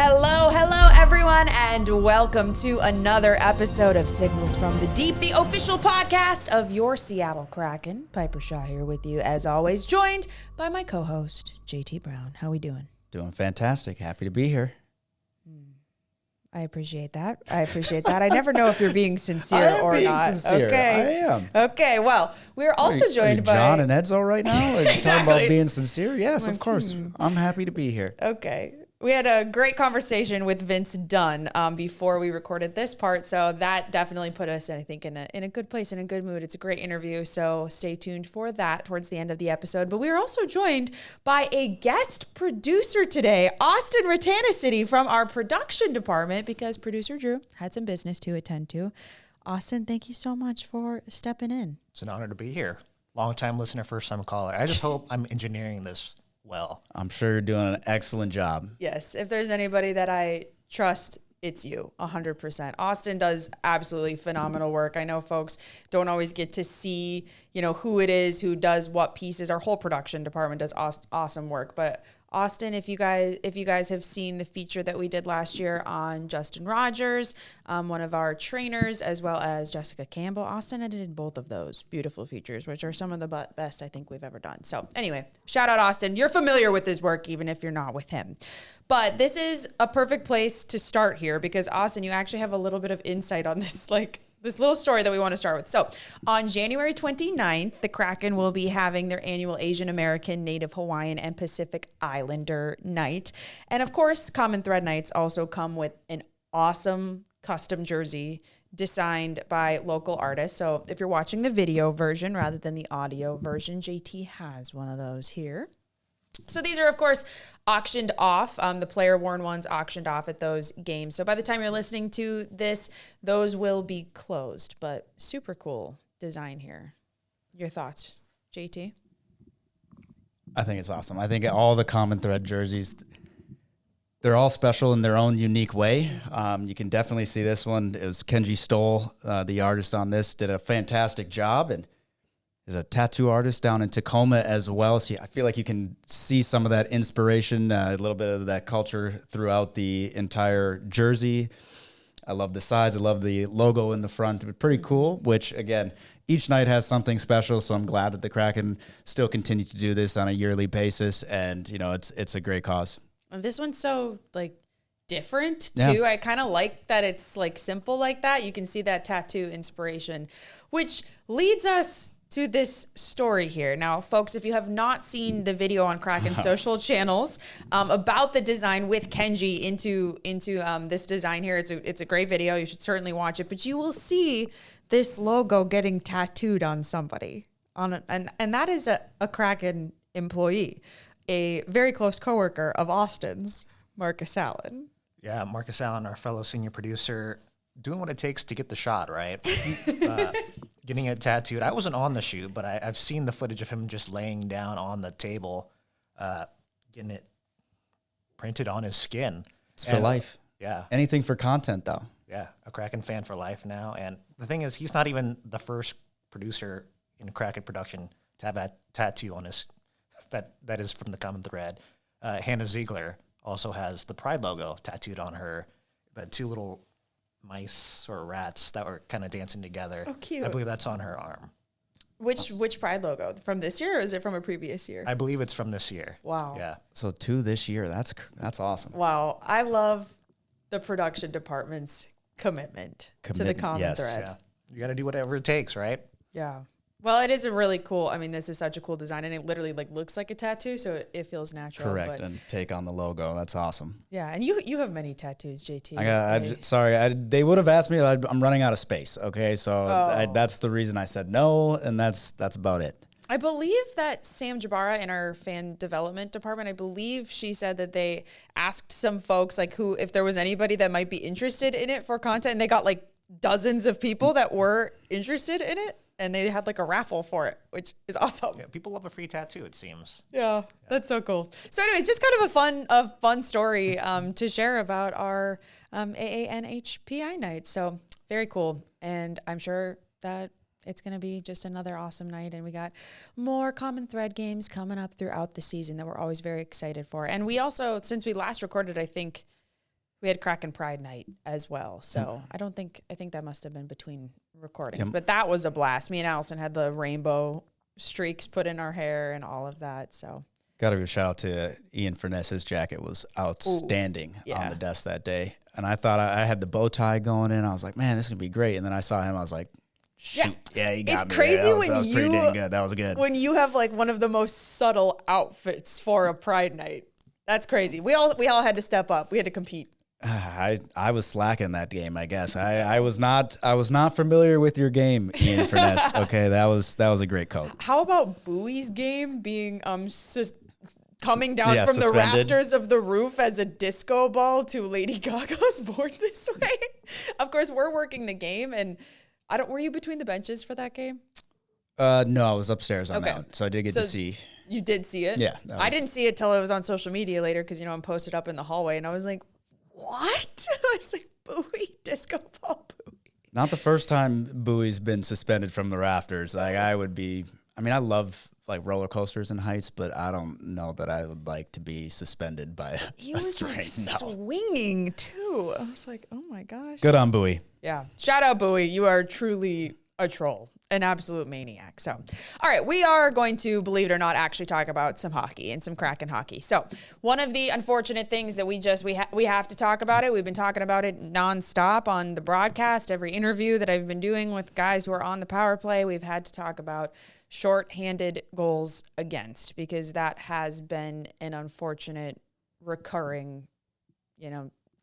Hello, everyone, and welcome to another episode of Signals from the Deep, the official podcast of your Seattle Kraken. Piper Shaw here with you, as always, joined by my co-host, JT Brown. How we doing? Doing fantastic. Happy to be here. I appreciate that. I never know if you're being sincere or not. Sincere. Okay. I am. Okay, well, we're also joined by... John and Edzo right now? Are you talking about being sincere? Yes, Like, of course. I'm happy to be here. Okay. We had a great conversation with Vince Dunn before we recorded this part, so that definitely put us, I think, in a good place, in a good mood. It's a great interview, so stay tuned for that towards the end of the episode. But we are also joined by a guest producer today, Austin Ratanacity from our production department, because producer Drew had some business to attend to. Austin, thank you so much for stepping in. It's an honor to be here. Long-time listener, first-time caller. I just hope I'm engineering this well. I'm sure you're doing an excellent job. Yes, if there's anybody that I trust, it's you, 100%. Austin does absolutely phenomenal work. I know folks don't always get to see, who it is, who does what pieces. Our whole production department does awesome work. But Austin, if you guys have seen the feature that we did last year on Justin Rogers, one of our trainers, as well as Jessica Campbell, Austin edited both of those beautiful features, which are some of the best I think we've ever done. So anyway, shout out Austin. You're familiar with his work, even if you're not with him. But this is a perfect place to start here because Austin, you actually have a little bit of insight on this little story that we want to start with. So on January 29th, the Kraken will be having their annual Asian American, Native Hawaiian, and Pacific Islander night. And of course, Common Thread nights also come with an awesome custom jersey designed by local artists. So if you're watching the video version rather than the audio version, JT has one of those here. So these are, of course, auctioned off. The player-worn ones auctioned off at those games. So by the time you're listening to this, those will be closed. But super cool design here. Your thoughts, JT? I think it's awesome. I think all the Common Thread jerseys, they're all special in their own unique way. You can definitely see this one. It was Kenji Stoll, the artist on this, did a fantastic job, and is a tattoo artist down in Tacoma as well. So I feel like you can see some of that inspiration, a little bit of that culture throughout the entire jersey. I love the sides. I love the logo in the front. It's pretty cool, which, again, each night has something special. So I'm glad that the Kraken still continue to do this on a yearly basis. And, it's a great cause. And this one's so, different, too. Yeah. I kind of like that it's, simple like that. You can see that tattoo inspiration, which leads us to this story here. Now, folks, if you have not seen the video on Kraken social channels about the design with Kenji into this design here, it's a great video. You should certainly watch it. But you will see this logo getting tattooed on somebody, and that is a Kraken employee, a very close coworker of Austin's, Marcus Allen. Yeah, Marcus Allen, our fellow senior producer, doing what it takes to get the shot, right? Getting it tattooed. I wasn't on the shoot, but I've seen the footage of him just laying down on the table, getting it printed on his skin. It's for life. Yeah. Anything for content, though. Yeah, a Kraken fan for life now. And the thing is, he's not even the first producer in Kraken production to have a tattoo on his, that is from the Common Thread. Hannah Ziegler also has the Pride logo tattooed on her, the two little mice or rats that were kind of dancing together. Oh, cute. I believe that's on her arm. Which Pride logo? From this year, or is it from a previous year? I believe it's from this year. Wow. Yeah. So 2 this year. That's awesome. Wow. I love the production department's commitment to the Common yes. Thread. Yeah. You got to do whatever it takes, right? Yeah. Well, it is a really cool, this is such a cool design, and it literally looks like a tattoo, so it feels natural. Correct. But And take on the logo. That's awesome. yeah, and you have many tattoos, JT. Sorry, they would have asked me. I'm running out of space. Okay, so that's the reason I said no, and that's about it. I believe that Sam Jabara in our fan development department, I believe she said that they asked some folks if there was anybody that might be interested in it for content, and they got dozens of people that were interested in it. And they had a raffle for it, which is awesome. Yeah, people love a free tattoo, it seems. Yeah, that's so cool. So anyways, just kind of a fun story to share about our AANHPI night. So very cool. And I'm sure that it's going to be just another awesome night. And we got more Common Thread games coming up throughout the season that we're always very excited for. And we also, since we last recorded, I think We had Kraken Pride Night as well. So I think that must have been between recordings. But that was a blast. Me and Allison had the rainbow streaks put in our hair and all of that. So got to give a shout out to Ian Furness. His jacket was outstanding on the desk that day. And I thought I had the bow tie going in. I was like, man, this is going to be great. And then I saw him. I was like, shoot. Yeah, he got it's me. Crazy that when was you, pretty dang good. That was good. When you have like one of the most subtle outfits for a Pride Night. That's crazy. We all had to step up. We had to compete. I was slacking that game, I guess. I was not familiar with your game, Ian Furness. Okay, that was a great coat. How about Bowie's game being coming down from suspended. the rafters of the roof as a disco ball to Lady Gaga's Born This Way? Of course, we're working the game, and were you between the benches for that game? No, I was upstairs on that one, so I did get to see. You did see it? Yeah. I didn't see it till it was on social media later because, I'm posted up in the hallway, and I was like, what? I was like, Bowie, disco ball Bowie. Not the first time Bowie's been suspended from the rafters. Like I love like roller coasters and heights, but I don't know that I would like to be suspended by a string. Like swinging too. I was like, oh my gosh. Good on Bowie. Yeah. Shout out Bowie. You are truly a troll. An absolute maniac. So, all right, we are going to, believe it or not, actually talk about some hockey and some Kraken hockey. So, one of the unfortunate things that we have to talk about it. We've been talking about it nonstop on the broadcast. Every interview that I've been doing with guys who are on the power play, we've had to talk about shorthanded goals against, because that has been an unfortunate recurring,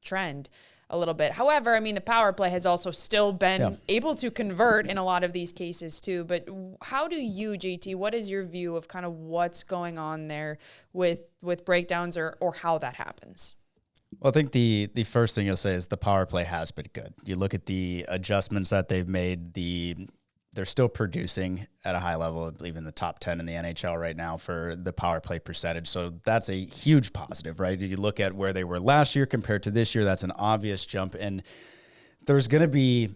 trend a little bit. However, the power play has also still been able to convert in a lot of these cases too. But how do you, JT, what is your view of kind of what's going on there with breakdowns or how that happens? Well, I think the first thing you'll say is the power play has been good. You look at the adjustments that they've made, they're still producing at a high level, I believe in the top 10 in the NHL right now for the power play percentage. So that's a huge positive, right? If you look at where they were last year compared to this year, that's an obvious jump. And there's going to be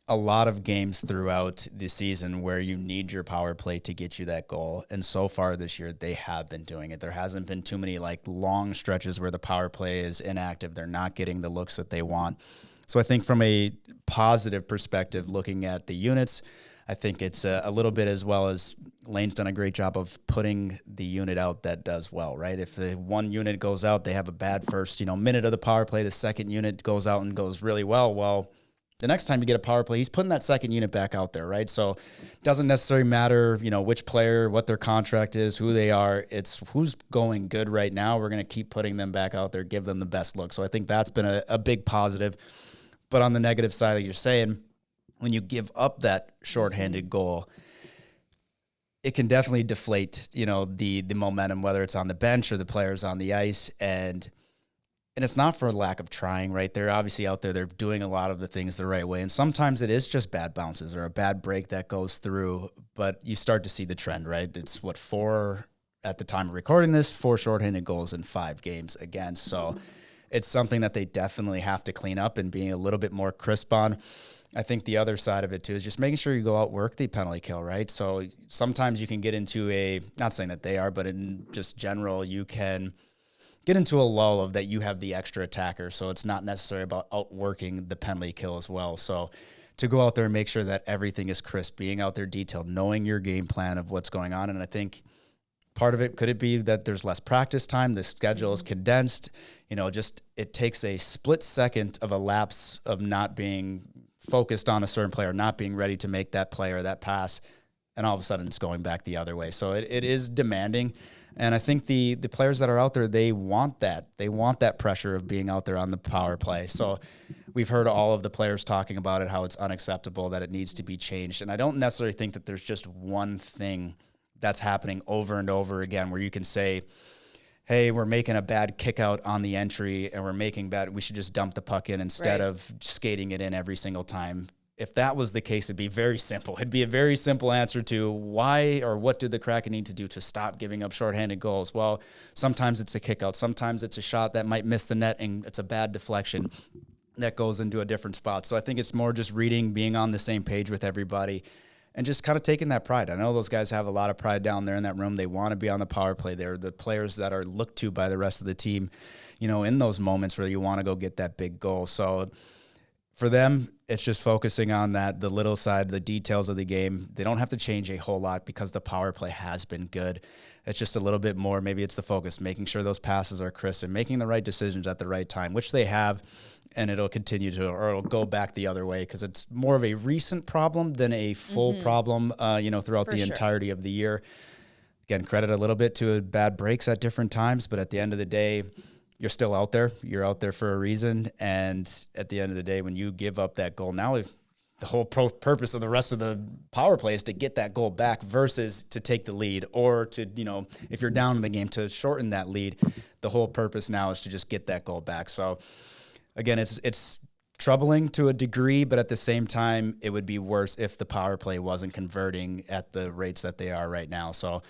a lot of games throughout the season where you need your power play to get you that goal. And so far this year, they have been doing it. There hasn't been too many like long stretches where the power play is inactive. They're not getting the looks that they want. So I think from a positive perspective, looking at the units, I think it's a little bit, as well as Lane's done a great job of putting the unit out that does well, right? If the one unit goes out, they have a bad first, minute of the power play. The second unit goes out and goes really well. Well, the next time you get a power play, he's putting that second unit back out there, right? So it doesn't necessarily matter, which player, what their contract is, who they are. It's who's going good right now. We're going to keep putting them back out there, give them the best look. So I think that's been a big positive. But on the negative side, like you're saying, when you give up that shorthanded goal, it can definitely deflate, the momentum, whether it's on the bench or the players on the ice. And it's not for lack of trying, right? They're obviously out there. They're doing a lot of the things the right way. And sometimes it is just bad bounces or a bad break that goes through. But you start to see the trend, right? It's 4 at the time of recording this, 4 shorthanded goals in 5 games against. So it's something that they definitely have to clean up and being a little bit more crisp on. I think the other side of it too is just making sure you go out, work the penalty kill, right? So sometimes you can get into not saying that they are, but in just general, you can get into a lull of that you have the extra attacker. So it's not necessarily about outworking the penalty kill as well. So to go out there and make sure that everything is crisp, being out there detailed, knowing your game plan of what's going on. And I think part of it, could it be that there's less practice time? The schedule is condensed, just it takes a split second of a lapse of not being focused on a certain player, not being ready to make that play or that pass, and all of a sudden it's going back the other way. So it is demanding. And I think the players that are out there, they want that. They want that pressure of being out there on the power play. So we've heard all of the players talking about it, how it's unacceptable, that it needs to be changed. And I don't necessarily think that there's just one thing that's happening over and over again where you can say, hey, we're making a bad kick out on the entry and we should just dump the puck in instead of skating it in every single time. If that was the case, it'd be very simple. It'd be a very simple answer to why or what do the Kraken need to do to stop giving up shorthanded goals? Well, sometimes it's a kick out. Sometimes it's a shot that might miss the net and it's a bad deflection that goes into a different spot. So I think it's more just reading, being on the same page with everybody, and just kind of taking that pride. I know those guys have a lot of pride down there in that room. They want to be on the power play. They're the players that are looked to by the rest of the team, in those moments where you want to go get that big goal. So for them, it's just focusing on the little side, the details of the game. They don't have to change a whole lot because the power play has been good. It's just a little bit more. Maybe it's the focus, making sure those passes are crisp and making the right decisions at the right time, which they have. And it'll continue to, or it'll go back the other way because it's more of a recent problem than a full problem, throughout the entirety of the year. Again, credit a little bit to bad breaks at different times, but at the end of the day, you're still out there. You're out there for a reason. And at the end of the day, when you give up that goal, now the whole purpose of the rest of the power play is to get that goal back versus to take the lead or to, if you're down in the game, to shorten that lead. The whole purpose now is to just get that goal back. So again, it's troubling to a degree, but at the same time, it would be worse if the power play wasn't converting at the rates that they are right now. So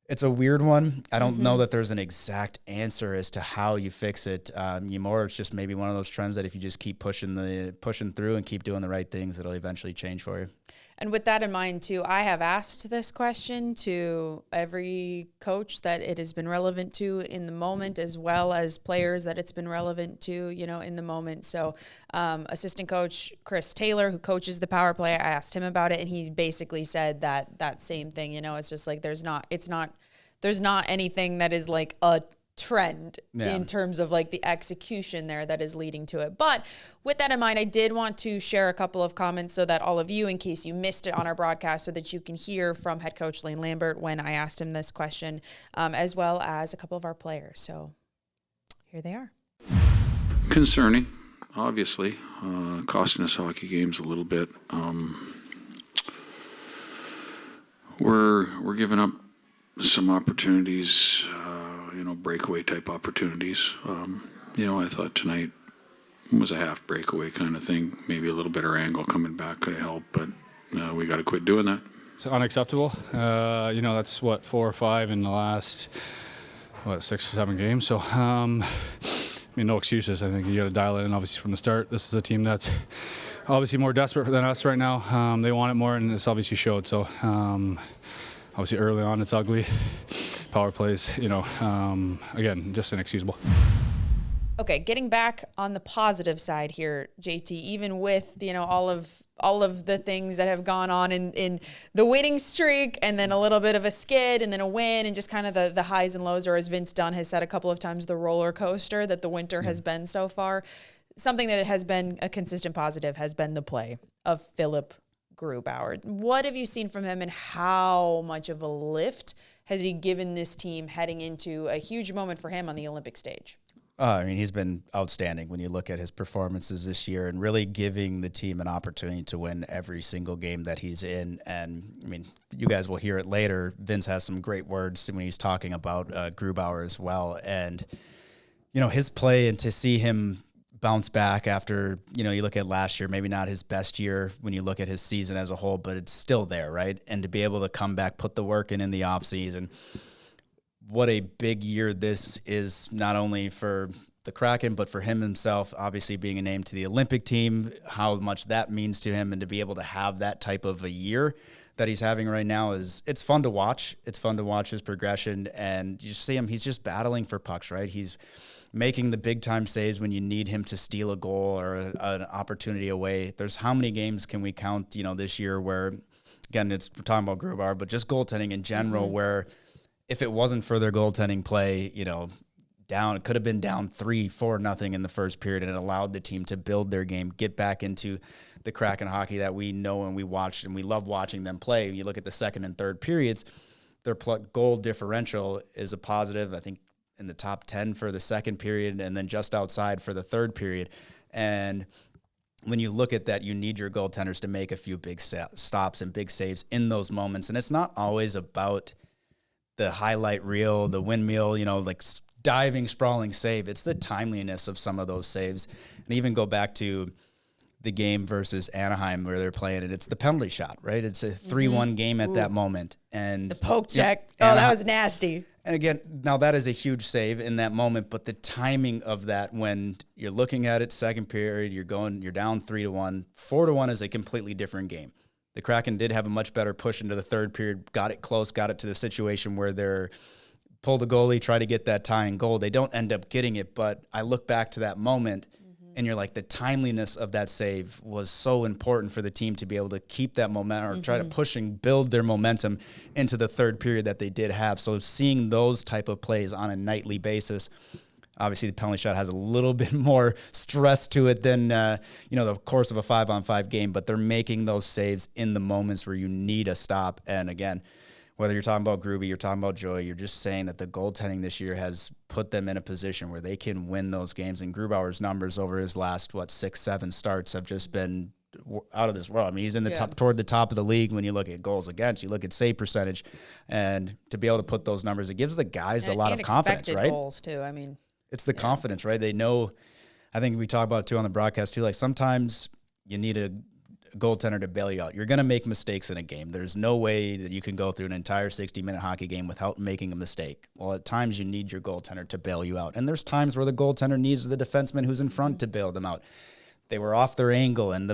it's a weird one. I don't know that there's an exact answer as to how you fix it. It's just maybe one of those trends that if you just keep pushing through and keep doing the right things, it'll eventually change for you. And with that in mind, too, I have asked this question to every coach that it has been relevant to in the moment, as well as players that it's been relevant to, in the moment. So assistant coach Chris Taylor, who coaches the power play, I asked him about it, and he basically said that same thing. It's just like there's not anything that is like a trend in terms of like the execution there that is leading to it. But with that in mind, I did want to share a couple of comments so that all of you, in case you missed it on our broadcast, so that you can hear from head coach Lane Lambert when I asked him this question, as well as a couple of our players. So here they are. Concerning, obviously, costing us hockey games a little bit. We're giving up some opportunities, breakaway type opportunities. I thought tonight was a half breakaway kind of thing. Maybe a little better angle coming back could have helped, but we got to quit doing that. It's unacceptable. That's 4 or 5 in the last 6 or 7 games. So, no excuses. I think you got to dial it in. Obviously, from the start, this is a team that's obviously more desperate than us right now. They want it more, and it's obviously showed. So, obviously, early on, it's ugly. Power plays, again, just inexcusable. Okay, getting back on the positive side here, JT, even with, all of the things that have gone on in the winning streak and then a little bit of a skid and then a win and just kind of the highs and lows, or as Vince Dunn has said a couple of times, the roller coaster that the winter has been so far. Something that has been a consistent positive has been the play of Philip Grubauer. What have you seen from him, and how much of a lift has he given this team heading into a huge moment for him on the Olympic stage? He's been outstanding when you look at his performances this year and really giving the team an opportunity to win every single game that he's in. And, you guys will hear it later. Vince has some great words when he's talking about Grubauer as well. And, his play, and to see him bounce back after, you look at last year, maybe not his best year when you look at his season as a whole, but it's still there, right? And to be able to come back, put the work in the offseason, what a big year this is, not only for the Kraken, but for him himself, obviously being a name to the Olympic team, how much that means to him, and to be able to have that type of a year that he's having right now it's fun to watch. It's fun to watch his progression, and you see him, he's just battling for pucks, right? He's making the big time saves when you need him to steal a goal or an opportunity away. There's how many games can we count, this year where, again, we're talking about Grubauer, but just goaltending in general, where if it wasn't for their goaltending play, it could have been down 3-4-0 in the first period, and it allowed the team to build their game, get back into the Kraken hockey that we know and we watched and we love watching them play. When you look at the second and third periods, their goal differential is a positive, I think, in the top 10 for the second period, and then just outside for the third period. And when you look at that, you need your goaltenders to make a few big stops and big saves in those moments. And it's not always about the highlight reel, the windmill, like diving, sprawling save. It's the timeliness of some of those saves. And even go back to the game versus Anaheim where they're playing it. It's the penalty shot, right? It's a 3-1 game at that moment. And the poke check. That was nasty. And again, now that is a huge save in that moment, but the timing of that, when you're looking at it, second period, you're down 3-1, 4-1 is a completely different game The Kraken did have a much better push into the third period, got it close, got it to the situation where they're pull the goalie, try to get that tying goal. They don't end up getting it, but I look back to that moment and you're like, the timeliness of that save was so important for the team to be able to keep that momentum or try to push and build their momentum into the third period that they did have. So seeing those type of plays on a nightly basis, obviously the penalty shot has a little bit more stress to it than, the course of a 5-on-5 game, but they're making those saves in the moments where you need a stop. And again, whether you're talking about Gruby, you're talking about Joy, you're just saying that the goaltending this year has put them in a position where they can win those games. And Grubauer's numbers over his last, 6-7 starts have just been out of this world. I mean, he's in the toward the top of the league when you look at goals against, you look at save percentage, and to be able to put those numbers, it gives the guys a lot of confidence, right? Goals too. I mean, it's the confidence, right? They know, I think we talk about it too on the broadcast too, like sometimes you need a goaltender to bail you out. You're going to make mistakes in a game. There's no way that you can go through an entire 60-minute hockey game without making a mistake. Well, at times you need your goaltender to bail you out. And there's times where the goaltender needs the defenseman who's in front to bail them out. They were off their angle and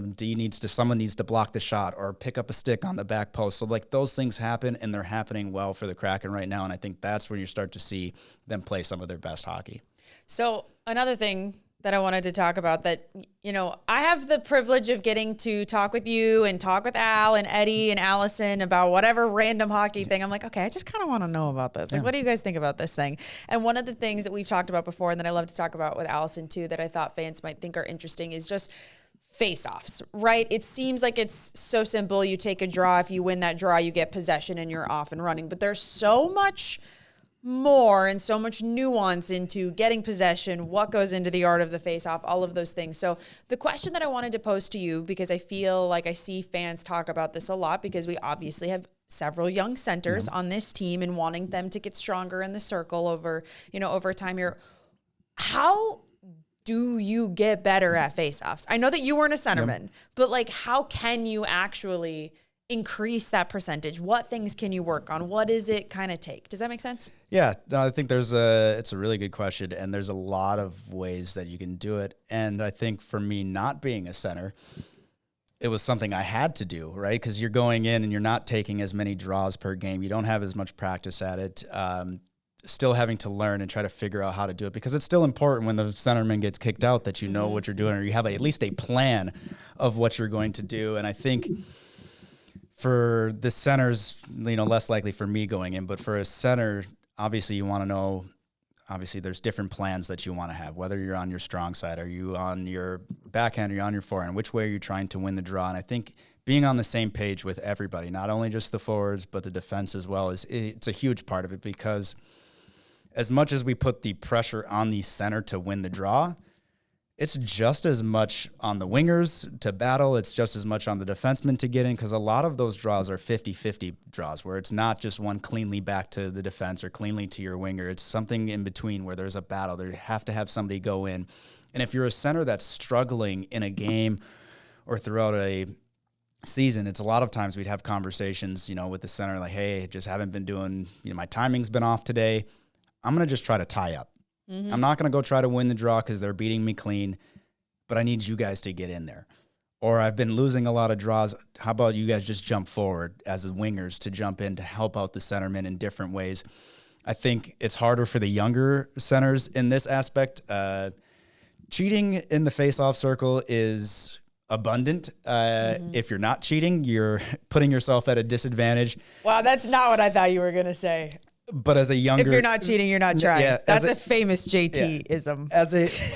someone needs to block the shot or pick up a stick on the back post. So like those things happen, and they're happening well for the Kraken right now. And I think that's when you start to see them play some of their best hockey. So another thing that I wanted to talk about that, I have the privilege of getting to talk with you and talk with Al and Eddie and Allison about whatever random hockey thing. I'm like, okay, I just kind of want to know about this. Like, what do you guys think about this thing? And one of the things that we've talked about before, and that I love to talk about with Allison too, that I thought fans might think are interesting, is just face-offs, right? It seems like it's so simple. You take a draw. If you win that draw, you get possession and you're off and running. But there's so much more and so much nuance into getting possession, what goes into the art of the face-off, all of those things. So the question that I wanted to pose to you, because I feel like I see fans talk about this a lot, because we obviously have several young centers on this team and wanting them to get stronger in the circle over time here. How do you get better at face-offs? I know that you weren't a centerman, but like, how can you actually increase that percentage? What things can you work on? What does it kind of take? Does that make sense? Yeah, no, I think it's a really good question, and there's a lot of ways that you can do it. And I think for me, not being a center, it was something I had to do, right? Because you're going in and you're not taking as many draws per game. You don't have as much practice at it. Still having to learn and try to figure out how to do it, because it's still important when the centerman gets kicked out that you know what you're doing, or you have at least a plan of what you're going to do. And I think for the centers, less likely for me going in, but for a center, obviously you want to know, obviously there's different plans that you want to have, whether you're on your strong side, are you on your backhand, or you're on your forehand, which way are you trying to win the draw? And I think being on the same page with everybody, not only just the forwards, but the defense as well, it's a huge part of it, because as much as we put the pressure on the center to win the draw, it's just as much on the wingers to battle. It's just as much on the defensemen to get in, because a lot of those draws are 50-50 draws where it's not just one cleanly back to the defense or cleanly to your winger. It's something in between where there's a battle. There have to have somebody go in. And if you're a center that's struggling in a game or throughout a season, it's a lot of times we'd have conversations, with the center like, hey, just haven't been doing, my timing's been off today. I'm going to just try to tie up. I'm not going to go try to win the draw because they're beating me clean, but I need you guys to get in there. Or I've been losing a lot of draws. How about you guys just jump forward as the wingers to jump in to help out the centermen in different ways? I think it's harder for the younger centers in this aspect. Cheating in the face-off circle is abundant. If you're not cheating, you're putting yourself at a disadvantage. Wow, that's not what I thought you were going to say. But as a younger, if you're not cheating, you're not trying. Yeah, that's a famous JT-ism.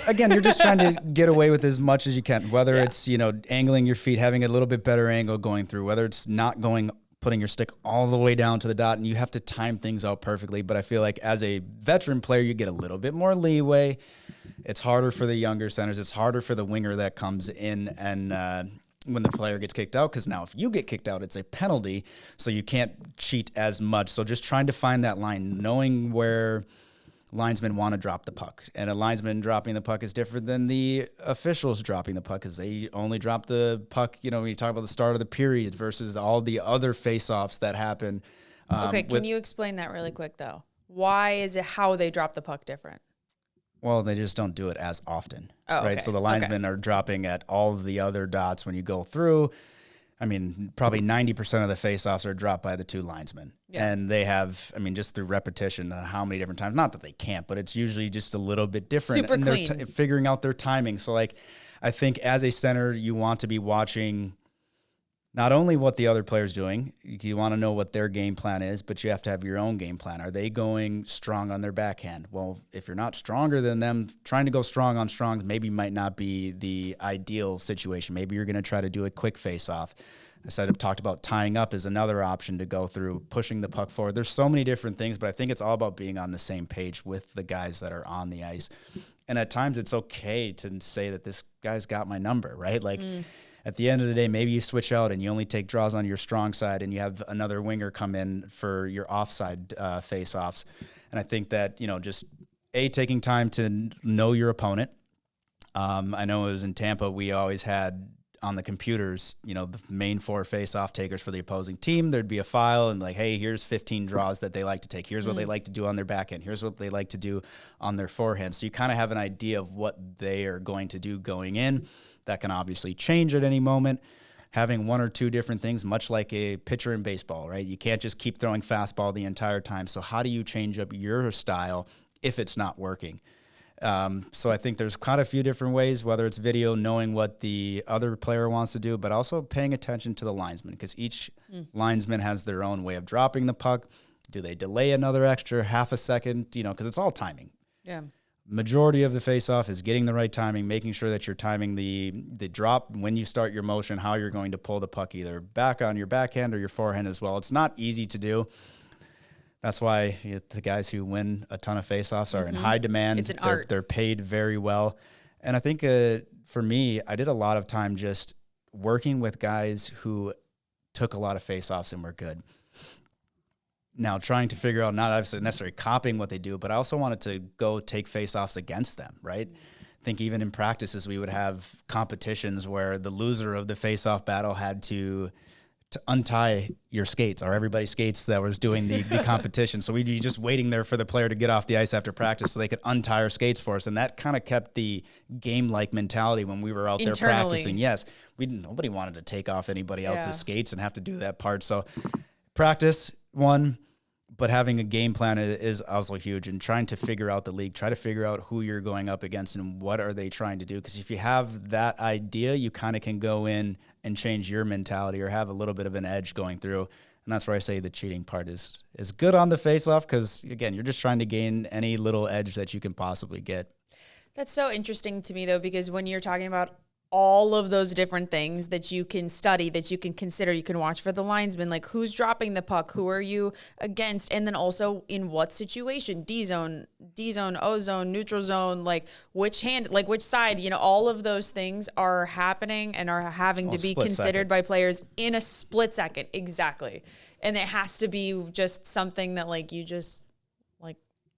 Again, you're just trying to get away with as much as you can, whether it's, angling your feet, having a little bit better angle going through, whether it's not putting your stick all the way down to the dot, and you have to time things out perfectly. But I feel like as a veteran player, you get a little bit more leeway. It's harder for the younger centers. It's harder for the winger that comes in and, when the player gets kicked out, because now if you get kicked out, it's a penalty, so you can't cheat as much. So just trying to find that line, knowing where linesmen want to drop the puck. And a linesman dropping the puck is different than the officials dropping the puck, because they only drop the puck, when you talk about the start of the period versus all the other face-offs that happen. Okay, can you explain that really quick, though? Why is it how they drop the puck different? Well, they just don't do it as often, right? So the linesmen are dropping at all of the other dots when you go through. I mean, probably 90% of the faceoffs are dropped by the two linesmen. Yeah. And they have, I mean, just through repetition, how many different times, not that they can't, but it's usually just a little bit different. Super and clean. They're figuring out their timing. So, like, I think as a center, you want to be watching not only what the other player's doing, you want to know what their game plan is, but you have to have your own game plan. Are they going strong on their backhand? Well, if you're not stronger than them, trying to go strong on strongs maybe might not be the ideal situation. Maybe you're going to try to do a quick face-off. I've talked about tying up as another option to go through, pushing the puck forward. There's so many different things, but I think it's all about being on the same page with the guys that are on the ice. And at times it's okay to say that this guy's got my number, right? Like, at the end of the day, maybe you switch out and you only take draws on your strong side and you have another winger come in for your offside face-offs. And I think that, just taking time to know your opponent. I know it was in Tampa, we always had on the computers, the main 4 face-off takers for the opposing team. There'd be a file and like, hey, here's 15 draws that they like to take. Here's what they like to do on their backhand. Here's what they like to do on their forehand. So you kind of have an idea of what they are going to do going in. That can obviously change at any moment. Having 1 or 2 different things, much like a pitcher in baseball, right? You can't just keep throwing fastball the entire time. So how do you change up your style if it's not working? So I think there's quite a few different ways, whether it's video, knowing what the other player wants to do, but also paying attention to the linesman, because each linesman has their own way of dropping the puck. Do they delay another extra half a second? Because it's all timing. Yeah. Majority of the face-off is getting the right timing, making sure that you're timing the drop when you start your motion, how you're going to pull the puck either back on your backhand or your forehand as well. It's not easy to do. That's why the guys who win a ton of face-offs are in high demand. It's an art. They're paid very well. And I think for me, I did a lot of time just working with guys who took a lot of face-offs and were good. Now, trying to figure out, not necessarily copying what they do, but I also wanted to go take face-offs against them, right? I think even in practices, we would have competitions where the loser of the face-off battle had to untie your skates, or everybody's skates that was doing the competition. So we'd be just waiting there for the player to get off the ice after practice so they could untie our skates for us. And that kind of kept the game-like mentality when we were out there practicing. Yes, nobody wanted to take off anybody else's skates and have to do that part. So practice, one. But having a game plan is also huge, and trying to figure out the league, try to figure out who you're going up against and what are they trying to do. Because if you have that idea, you kind of can go in and change your mentality or have a little bit of an edge going through. And that's where I say the cheating part is good on the face-off, because, again, you're just trying to gain any little edge that you can possibly get. That's so interesting to me, though, because when you're talking about all of those different things that you can study, that you can consider, you can watch for the linesman, like who's dropping the puck, who are you against, and then also in what situation, D zone, O zone, neutral zone, like which side, all of those things are happening and are having to be considered by players in a split second. Exactly. And it has to be just something that you just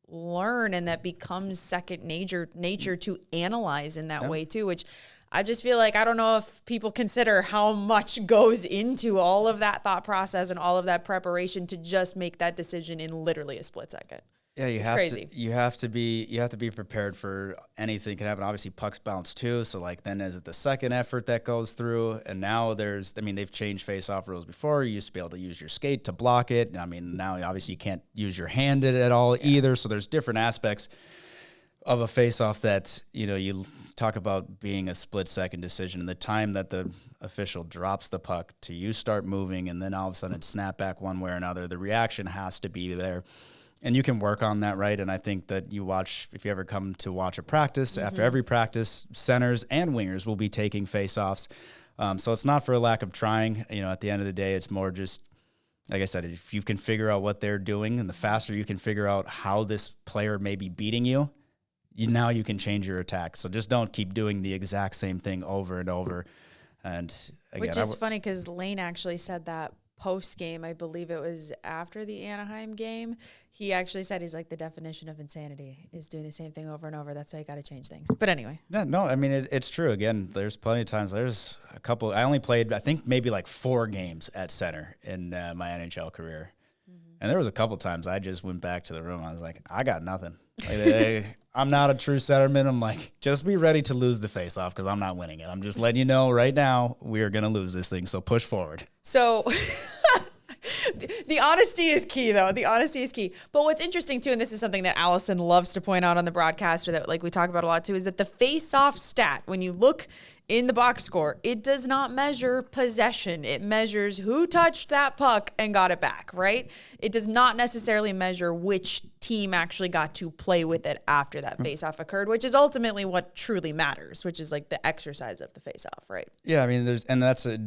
learn, and that becomes second nature to analyze in that way too, which I just feel like I don't know if people consider how much goes into all of that thought process and all of that preparation to just make that decision in literally a split second. Yeah, you have to be prepared for anything can happen. Obviously, pucks bounce too, so then is it the second effort that goes through? And now they've changed face-off rules before. You used to be able to use your skate to block it. I mean, now obviously you can't use your hand at all either. So there's different aspects of a face-off that, you talk about being a split-second decision. The time that the official drops the puck to you start moving, and then all of a sudden it's snap back one way or another, the reaction has to be there. And you can work on that, right? And I think that if you ever come to watch a practice, after every practice, centers and wingers will be taking face-offs. So it's not for a lack of trying. At the end of the day, it's more just, like I said, if you can figure out what they're doing, and the faster you can figure out how this player may be beating you, now you can change your attack. So just don't keep doing the exact same thing over and over. And again, which is funny, because Lane actually said that post-game, I believe it was after the Anaheim game, he actually said, he's like, the definition of insanity is doing the same thing over and over. That's why you got to change things. But anyway. Yeah, no, I mean, it's true. Again, there's plenty of times. There's a couple. I only played, I think, maybe 4 games at center in my NHL career. And there was a couple times I just went back to the room. I was like, I got nothing. I'm not a true centerman. I'm like, just be ready to lose the face-off because I'm not winning it. I'm just letting you know right now we are going to lose this thing, so push forward. So the honesty is key, though. The honesty is key. But what's interesting, too, and this is something that Allison loves to point out on the broadcast, or that like we talk about a lot, too, is that the face-off stat, when you look in the box score, it does not measure possession. It measures who touched that puck and got it back, right? It does not necessarily measure which team actually got to play with it after that face-off occurred, which is ultimately what truly matters, which is like the exercise of the face-off, right? Yeah, I mean, that's a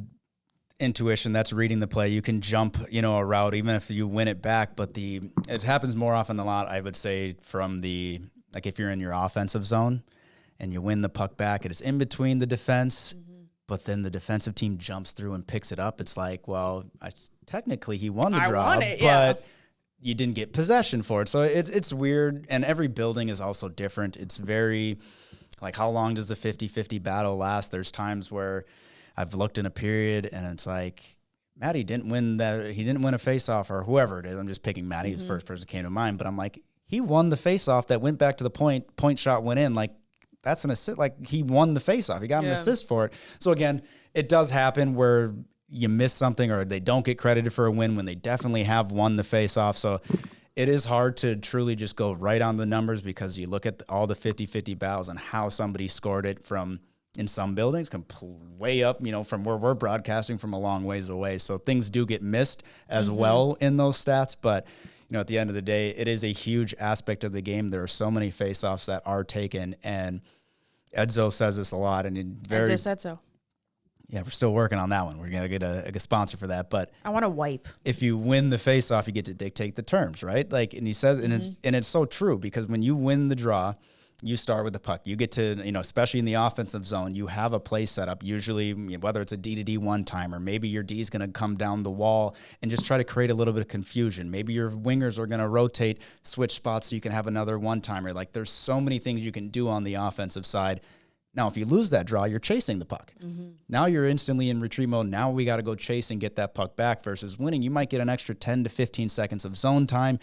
intuition, that's reading the play. You can jump, a route even if you win it back, but it happens more often than not, I would say, from if you're in your offensive zone and you win the puck back, it is in between the defense, but then the defensive team jumps through and picks it up. It's like, well, technically he won the draw, but you didn't get possession for it. So it's weird, and every building is also different. It's very, like, how long does the 50-50 battle last? There's times where I've looked in a period and it's like, Matty didn't win that. He didn't win a faceoff, or whoever it is. I'm just picking Matty. His first person came to mind, but I'm like, he won the faceoff that went back to the point shot went in. Like, that's an assist. Like, he won the faceoff. He got an assist for it. So again, it does happen where you miss something or they don't get credited for a win when they definitely have won the faceoff. So it is hard to truly just go right on the numbers, because you look at all the 50-50 battles and how somebody scored it from, in some buildings, way up, from where we're broadcasting from a long ways away. So things do get missed as well in those stats. But, at the end of the day, it is a huge aspect of the game. There are so many faceoffs that are taken, and Edzo says this a lot. And Edzo said so. Yeah, we're still working on that one. We're going to get a sponsor for that. But I want to wipe. If you win the faceoff, you get to dictate the terms, right? Like, and he says, and it's so true, because when you win the draw, you start with the puck. You get to, especially in the offensive zone, you have a play set up, usually whether it's a D-to-D one-timer, maybe your D is going to come down the wall and just try to create a little bit of confusion. Maybe your wingers are going to rotate, switch spots so you can have another one-timer. Like, there's so many things you can do on the offensive side. Now, if you lose that draw, you're chasing the puck. Now you're instantly in retreat mode. Now we got to go chase and get that puck back, versus winning. You might get an extra 10 to 15 seconds of zone time,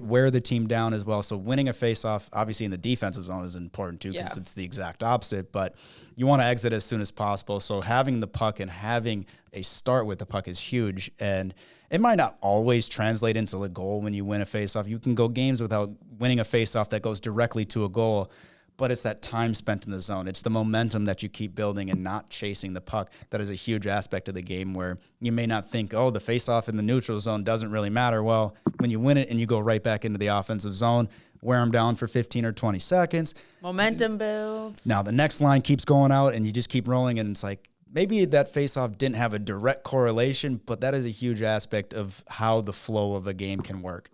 wear the team down as well. So winning a faceoff, obviously in the defensive zone, is important too, because it's the exact opposite, but you want to exit as soon as possible. So having the puck and having a start with the puck is huge. And it might not always translate into a goal when you win a faceoff. You can go games without winning a faceoff that goes directly to a goal, but it's that time spent in the zone. It's the momentum that you keep building and not chasing the puck. That is a huge aspect of the game, where you may not think, the faceoff in the neutral zone doesn't really matter. Well, when you win it and you go right back into the offensive zone, wear them down for 15 or 20 seconds. Momentum builds. Now the next line keeps going out and you just keep rolling, and it's like, maybe that faceoff didn't have a direct correlation, but that is a huge aspect of how the flow of a game can work.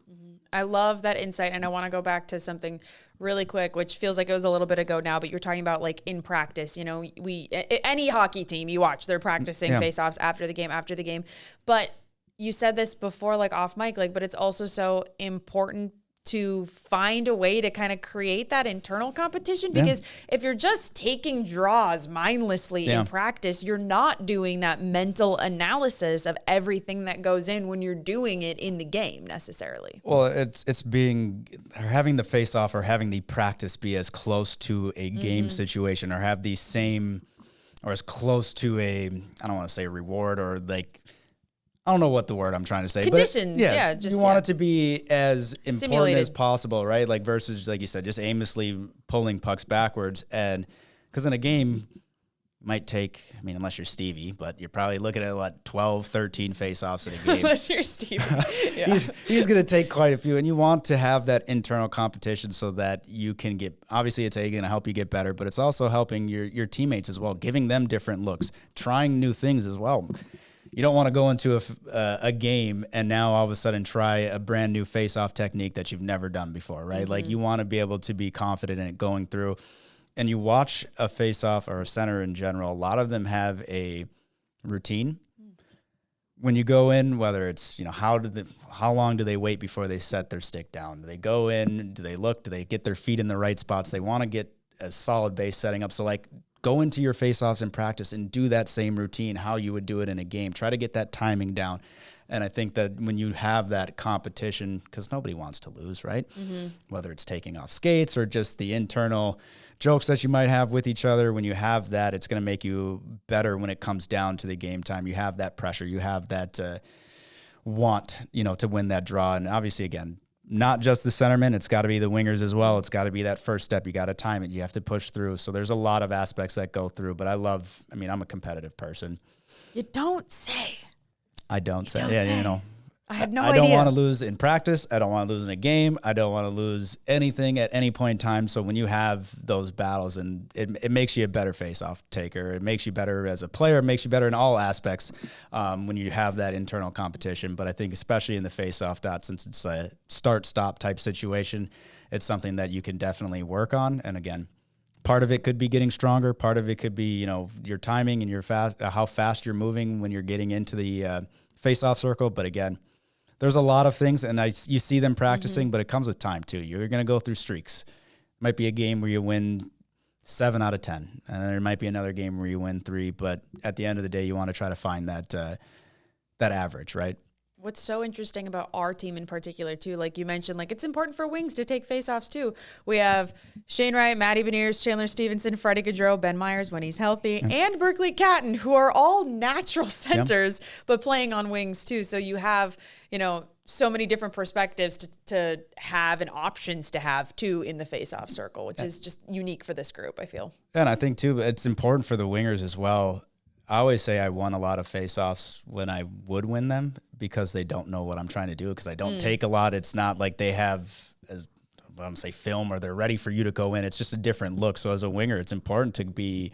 I love that insight, and I want to go back to something really quick, which feels like it was a little bit ago now, but you're talking about, like, in practice. Any hockey team you watch, they're practicing face-offs after the game. But you said this before, like, off mic, like, but it's also so important to find a way to kind of create that internal competition, because if you're just taking draws mindlessly in practice, you're not doing that mental analysis of everything that goes in when you're doing it in the game necessarily. Well, it's having the face off or having the practice be as close to a game situation, or have the same, or as close to I don't want to say reward, or like, I don't know what the word I'm trying to say. Conditions, but you want it to be as important as possible, right? Like, versus, like you said, just aimlessly pulling pucks backwards. And because in a game, it might take, unless you're Stevie, but you're probably looking at 12, 13 face-offs in a game. Unless you're Stevie. He's going to take quite a few. And you want to have that internal competition so that you can get, obviously it's going to help you get better, but it's also helping your teammates as well, giving them different looks, trying new things as well. You don't want to go into a game and now all of a sudden try a brand new face-off technique that you've never done before, right? Like, you want to be able to be confident in it going through. And you watch a face-off or a center in general, a lot of them have a routine. When you go in, whether it's, how long do they wait before they set their stick down? Do they go in? Do they look? Do they get their feet in the right spots? They want to get a solid base setting up. So, like, go into your face-offs in practice and do that same routine, how you would do it in a game. Try to get that timing down. And I think that when you have that competition, because nobody wants to lose, right? Whether it's taking off skates or just the internal jokes that you might have with each other, when you have that, it's going to make you better when it comes down to the game time. You have that pressure. You have that want, to win that draw. And obviously, again, not just the centerman. It's got to be the wingers as well. It's got to be that first step. You got to time it. You have to push through. So there's a lot of aspects that go through. But I'm a competitive person. You don't say. I don't say. I had no I idea. don't want to lose in practice. I don't want to lose in a game. I don't want to lose anything at any point in time. So when you have those battles, and it makes you a better face-off taker, it makes you better as a player, it makes you better in all aspects when you have that internal competition. But I think especially in the face-off dot, since it's a start-stop type situation, it's something that you can definitely work on. And again, part of it could be getting stronger. Part of it could be, your timing and how fast you're moving when you're getting into the face-off circle. But again, there's a lot of things, and you see them practicing, but it comes with time too. You're going to go through streaks. Might be a game where you win 7 out of 10, and there might be another game where you win 3. But at the end of the day, you want to try to find that average, right? What's so interesting about our team in particular, too, like you mentioned, like it's important for wings to take faceoffs, too. We have Shane Wright, Matty Beniers, Chandler Stevenson, Freddie Gaudreau, Ben Myers when he's healthy, and Berkeley Catton, who are all natural centers, but playing on wings, too. So you have, so many different perspectives to have and options to have, too, in the faceoff circle, which is just unique for this group, I feel. And I think, too, it's important for the wingers as well. I always say I won a lot of faceoffs when I would win them because they don't know what I'm trying to do, because I don't take a lot. It's not like they have, film, or they're ready for you to go in. It's just a different look. So as a winger, it's important to be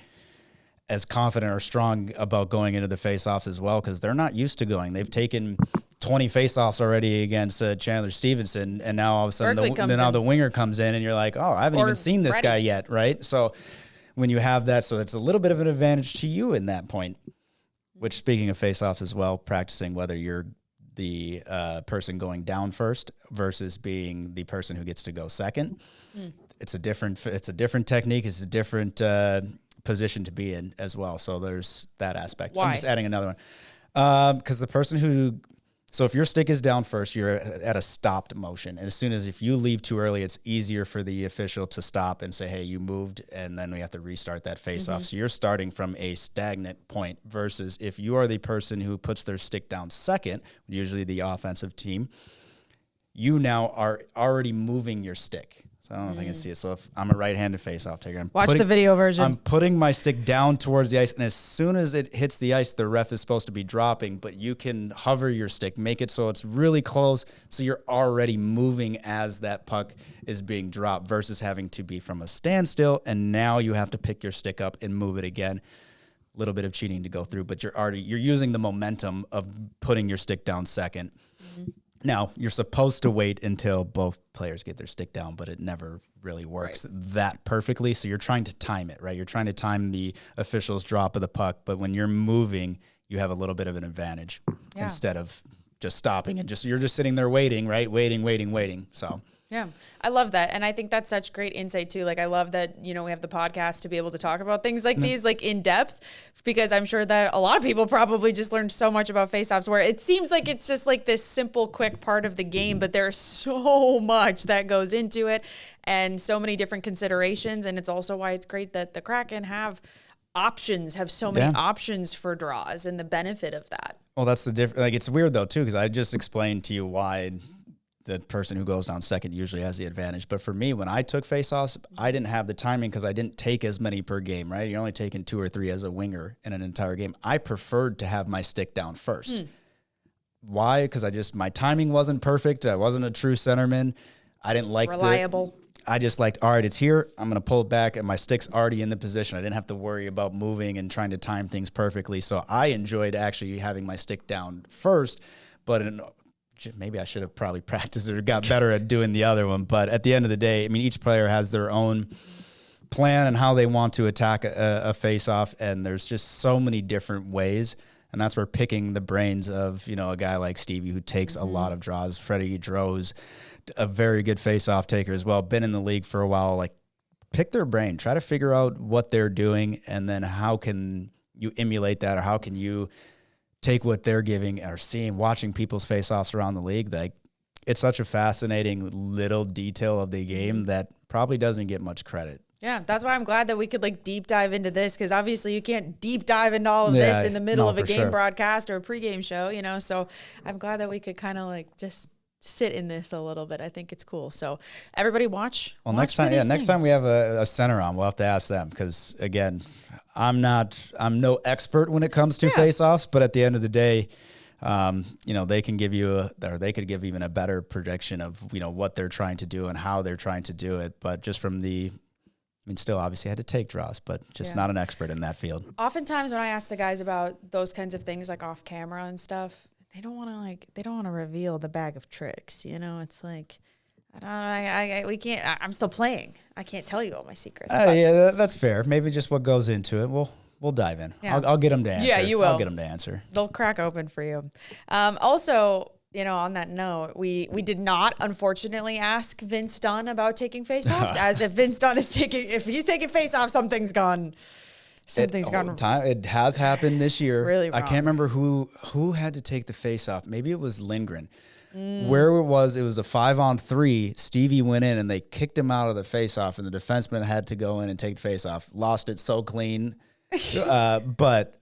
as confident or strong about going into the faceoffs as well, because they're not used to going. They've taken 20 faceoffs already against Chandler Stevenson, and now all of a sudden the winger comes in, and you're like, oh, I haven't even seen this guy yet, right? So when you have that, so it's a little bit of an advantage to you in that point. Which, speaking of faceoffs as well, practicing whether you're the person going down first versus being the person who gets to go second. It's a different technique. It's a different position to be in as well. So there's that aspect. Why? I'm just adding another one. Because the person who, so if your stick is down first, you're at a stopped motion. And as soon as if you leave too early, it's easier for the official to stop and say, hey, you moved, and then we have to restart that face-off. So you're starting from a stagnant point versus if you are the person who puts their stick down second, usually the offensive team, you now are already moving your stick. So I don't know if I can see it. So if I'm a right-handed face-off taker, Watch the video version. I'm putting my stick down towards the ice, and as soon as it hits the ice, the ref is supposed to be dropping, but you can hover your stick, make it so it's really close, so you're already moving as that puck is being dropped versus having to be from a standstill, and now you have to pick your stick up and move it again. A little bit of cheating to go through, but you're using the momentum of putting your stick down second. Now, you're supposed to wait until both players get their stick down, but it never really works that perfectly. So you're trying to time it, right? You're trying to time the official's drop of the puck, but when you're moving, you have a little bit of an advantage instead of just stopping and you're just sitting there waiting, right? Waiting. So yeah, I love that. And I think that's such great insight too. Like I love that, we have the podcast to be able to talk about things like these, like in depth, because I'm sure that a lot of people probably just learned so much about faceoffs where it seems like it's just like this simple, quick part of the game, but there's so much that goes into it and so many different considerations. And it's also why it's great that the Kraken have so many options for draws and the benefit of that. Well, that's the difference. Like, it's weird though too, because I just explained to you why the person who goes down second usually has the advantage. But for me, when I took faceoffs, I didn't have the timing because I didn't take as many per game, right? You're only taking 2 or 3 as a winger in an entire game. I preferred to have my stick down first. Why? Because my timing wasn't perfect. I wasn't a true centerman. I didn't like reliable. I just liked, all right, it's here. I'm going to pull it back, and my stick's already in the position. I didn't have to worry about moving and trying to time things perfectly. So I enjoyed actually having my stick down first, but maybe I should have probably practiced or got better at doing the other one. But at the end of the day, each player has their own plan and how they want to attack a face-off, and there's just so many different ways. And that's where picking the brains of, a guy like Stevie who takes a lot of draws. Freddie Gaudreau's a very good face-off taker as well, been in the league for a while. Like, pick their brain, try to figure out what they're doing, and then how can you emulate that, or how can you take what they're giving or seeing, watching people's face-offs around the league. Like, it's such a fascinating little detail of the game that probably doesn't get much credit. Yeah, that's why I'm glad that we could like deep dive into this, because obviously you can't deep dive into all of this in the middle of a game broadcast or a pregame show, you know. So I'm glad that we could kind of like just sit in this a little bit. I think it's cool. So everybody watch. Well, next time we have a center on, we'll have to ask them, because again, I'm no expert when it comes to face-offs, but at the end of the day, you know, they can give you they could give even a better prediction of, you know, what they're trying to do and how they're trying to do it. But just from still obviously had to take draws, but just not an expert in that field. Oftentimes when I ask the guys about those kinds of things, like off camera and stuff, they don't want to reveal the bag of tricks. You know, it's like, we can't, I'm still playing. I can't tell you all my secrets. Yeah, that's fair. Maybe just what goes into it. We'll dive in. Yeah. I'll get them to answer. Yeah, you will. I'll get them to answer. They'll crack open for you. Also, you know, on that note, we did not, unfortunately, ask Vince Dunn about taking faceoffs. As if Vince Dunn is if he's taking faceoffs, something's gone. Something's gone. It has happened this year. Really wrong. I can't remember who had to take the faceoff. Maybe it was Lindgren. Where it was a 5-on-3. Stevie went in and they kicked him out of the faceoff, and the defenseman had to go in and take the faceoff. Lost it so clean. But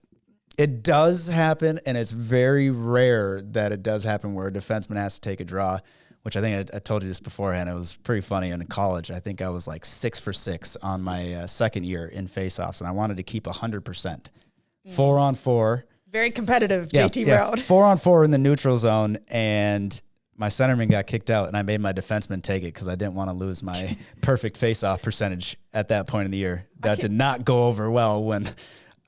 it does happen, and it's very rare that it does happen where a defenseman has to take a draw, which I think I told you this beforehand. It was pretty funny in college. I think I was like 6 for 6 on my second year in faceoffs, and I wanted to keep 100%. 4-on-4. Very competitive JT route. 4-on-4 in the neutral zone, and my centerman got kicked out, and I made my defenseman take it because I didn't want to lose my perfect faceoff percentage at that point in the year. That did not go over well when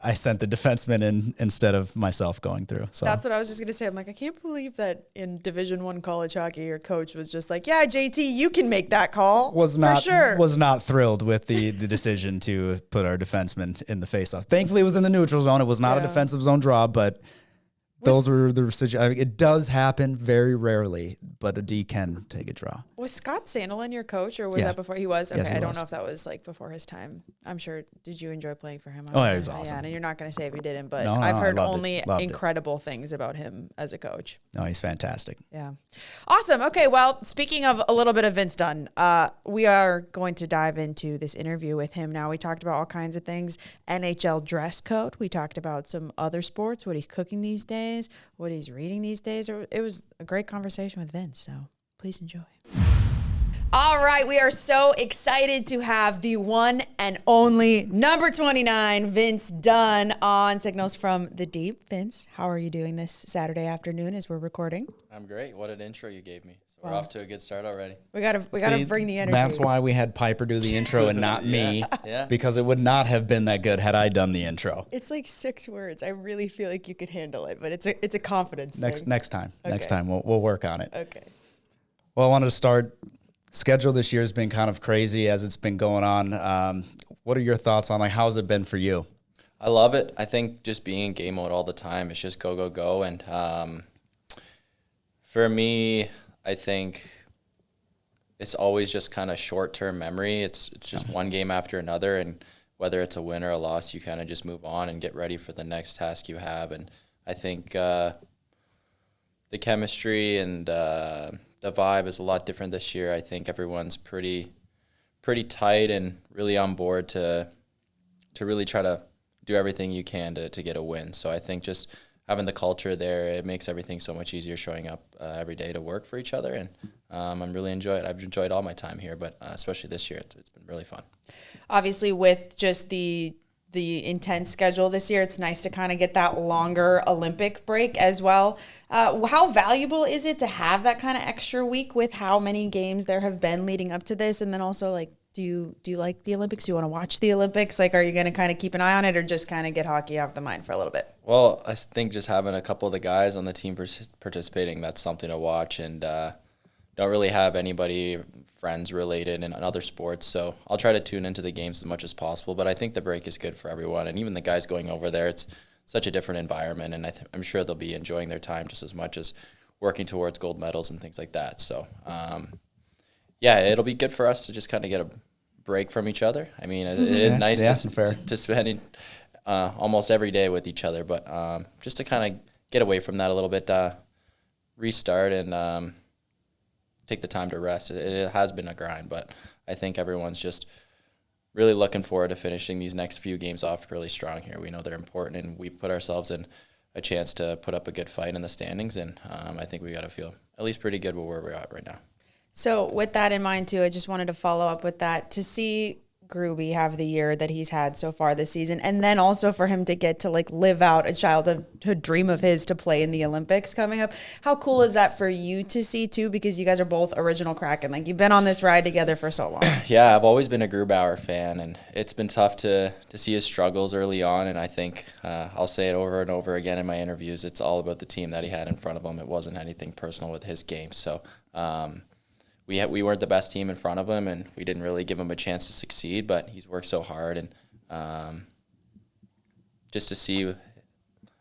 I sent the defenseman in instead of myself going through. So that's what I was just going to say. I'm like, I can't believe that in Division I college hockey, your coach was just like, yeah, JT, you can make that call. Was not thrilled with the decision to put our defenseman in the faceoff. Thankfully, it was in the neutral zone. It was not a defensive zone draw, but those were the situations. It does happen very rarely, but a D can take a draw. Was Scott Sandelin your coach, or was that before he was? Okay, yes, I don't know if that was like before his time. I'm sure. Did you enjoy playing for him? Yeah, he was awesome. Yeah, and you're not going to say if he didn't, but I've heard only incredible things about him as a coach. No, he's fantastic. Yeah. Awesome. Okay, well, speaking of a little bit of Vince Dunn, we are going to dive into this interview with him now. We talked about all kinds of things, NHL dress code. We talked about some other sports, what he's cooking these days, what he's reading these days. It was a great conversation with Vince, so please enjoy. All right, we are so excited to have the one and only number 29, Vince Dunn, on Signals from the Deep. Vince, how are you doing this Saturday afternoon as we're recording? I'm great. What an intro you gave me. So we're off to a good start already. We gotta bring the energy. That's why we had Piper do the intro and not me, because it would not have been that good had I done the intro. It's like 6 words. I really feel like you could handle it, but it's a confidence thing. Next time. Okay. Next time we'll work on it. Okay. Well, I wanted to start. Schedule this year has been kind of crazy as it's been going on. What are your thoughts on how has it been for you? I love it. I think just being in game mode all the time, it's just go, go, go. And for me, I think it's always just kind of short-term memory. It's just one game after another, and whether it's a win or a loss, you kind of just move on and get ready for the next task you have. And I think the chemistry and the vibe is a lot different this year. I think everyone's pretty tight and really on board to really try to do everything you can to get a win. So I think just having the culture there, it makes everything so much easier showing up every day to work for each other. And I'm really enjoying it. I've enjoyed all my time here, but especially this year, it's been really fun. Obviously, with just the intense schedule this year, it's nice to kind of get that longer Olympic break as well. How valuable is it to have that kind of extra week with how many games there have been leading up to this? And then also, do you like the Olympics? Do you want to watch the Olympics? Are you going to kind of keep an eye on it, or just kind of get hockey off the mind for a little bit? Well, I think just having a couple of the guys on the team participating, that's something to watch, and don't really have anybody friends related in other sports, so I'll try to tune into the games as much as possible. But I think the break is good for everyone, and even the guys going over there, it's such a different environment, and I'm sure they'll be enjoying their time just as much as working towards gold medals and things like that. So it'll be good for us to just kind of get a break from each other. I mean, it is nice to spend almost every day with each other, but just to kind of get away from that a little bit, restart, and take the time to rest. It has been a grind, but I think everyone's just really looking forward to finishing these next few games off really strong here. We know they're important, and we've put ourselves in a chance to put up a good fight in the standings, and I think we got to feel at least pretty good with where we're at right now. So with that in mind too, I just wanted to follow up with that to see Gruby have the year that he's had so far this season, and then also for him to get to like live out a childhood dream of his to play in the Olympics coming up. How cool is that for you to see too? Because you guys are both original Kraken. Like, you've been on this ride together for so long. Yeah, I've always been a Grubauer fan, and it's been tough to see his struggles early on. And I think I'll say it over and over again in my interviews. It's all about the team that he had in front of him. It wasn't anything personal with his game. So we weren't the best team in front of him, and we didn't really give him a chance to succeed. But he's worked so hard, and just to see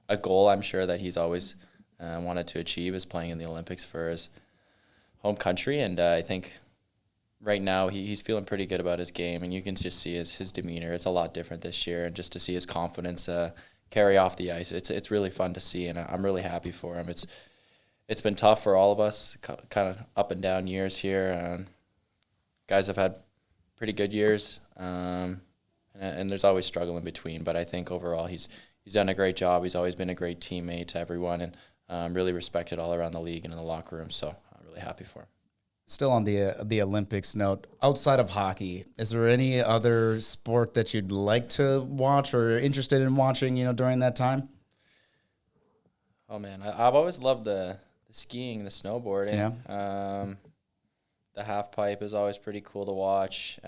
a goal, I'm sure that he's always wanted to achieve is playing in the Olympics for his home country. And I think right now he's feeling pretty good about his game, and you can just see his demeanor. It's a lot different this year, and just to see his confidence carry off the ice, it's really fun to see, and I'm really happy for him. It's been tough for all of us, kind of up and down years here. Guys have had pretty good years, and there's always struggle in between. But I think overall he's done a great job. He's always been a great teammate to everyone, and really respected all around the league and in the locker room. So I'm really happy for him. Still on the Olympics note, outside of hockey, is there any other sport that you'd like to watch or interested in watching, during that time? Oh man, I've always loved the skiing, the snowboarding. Yeah. The half pipe is always pretty cool to watch.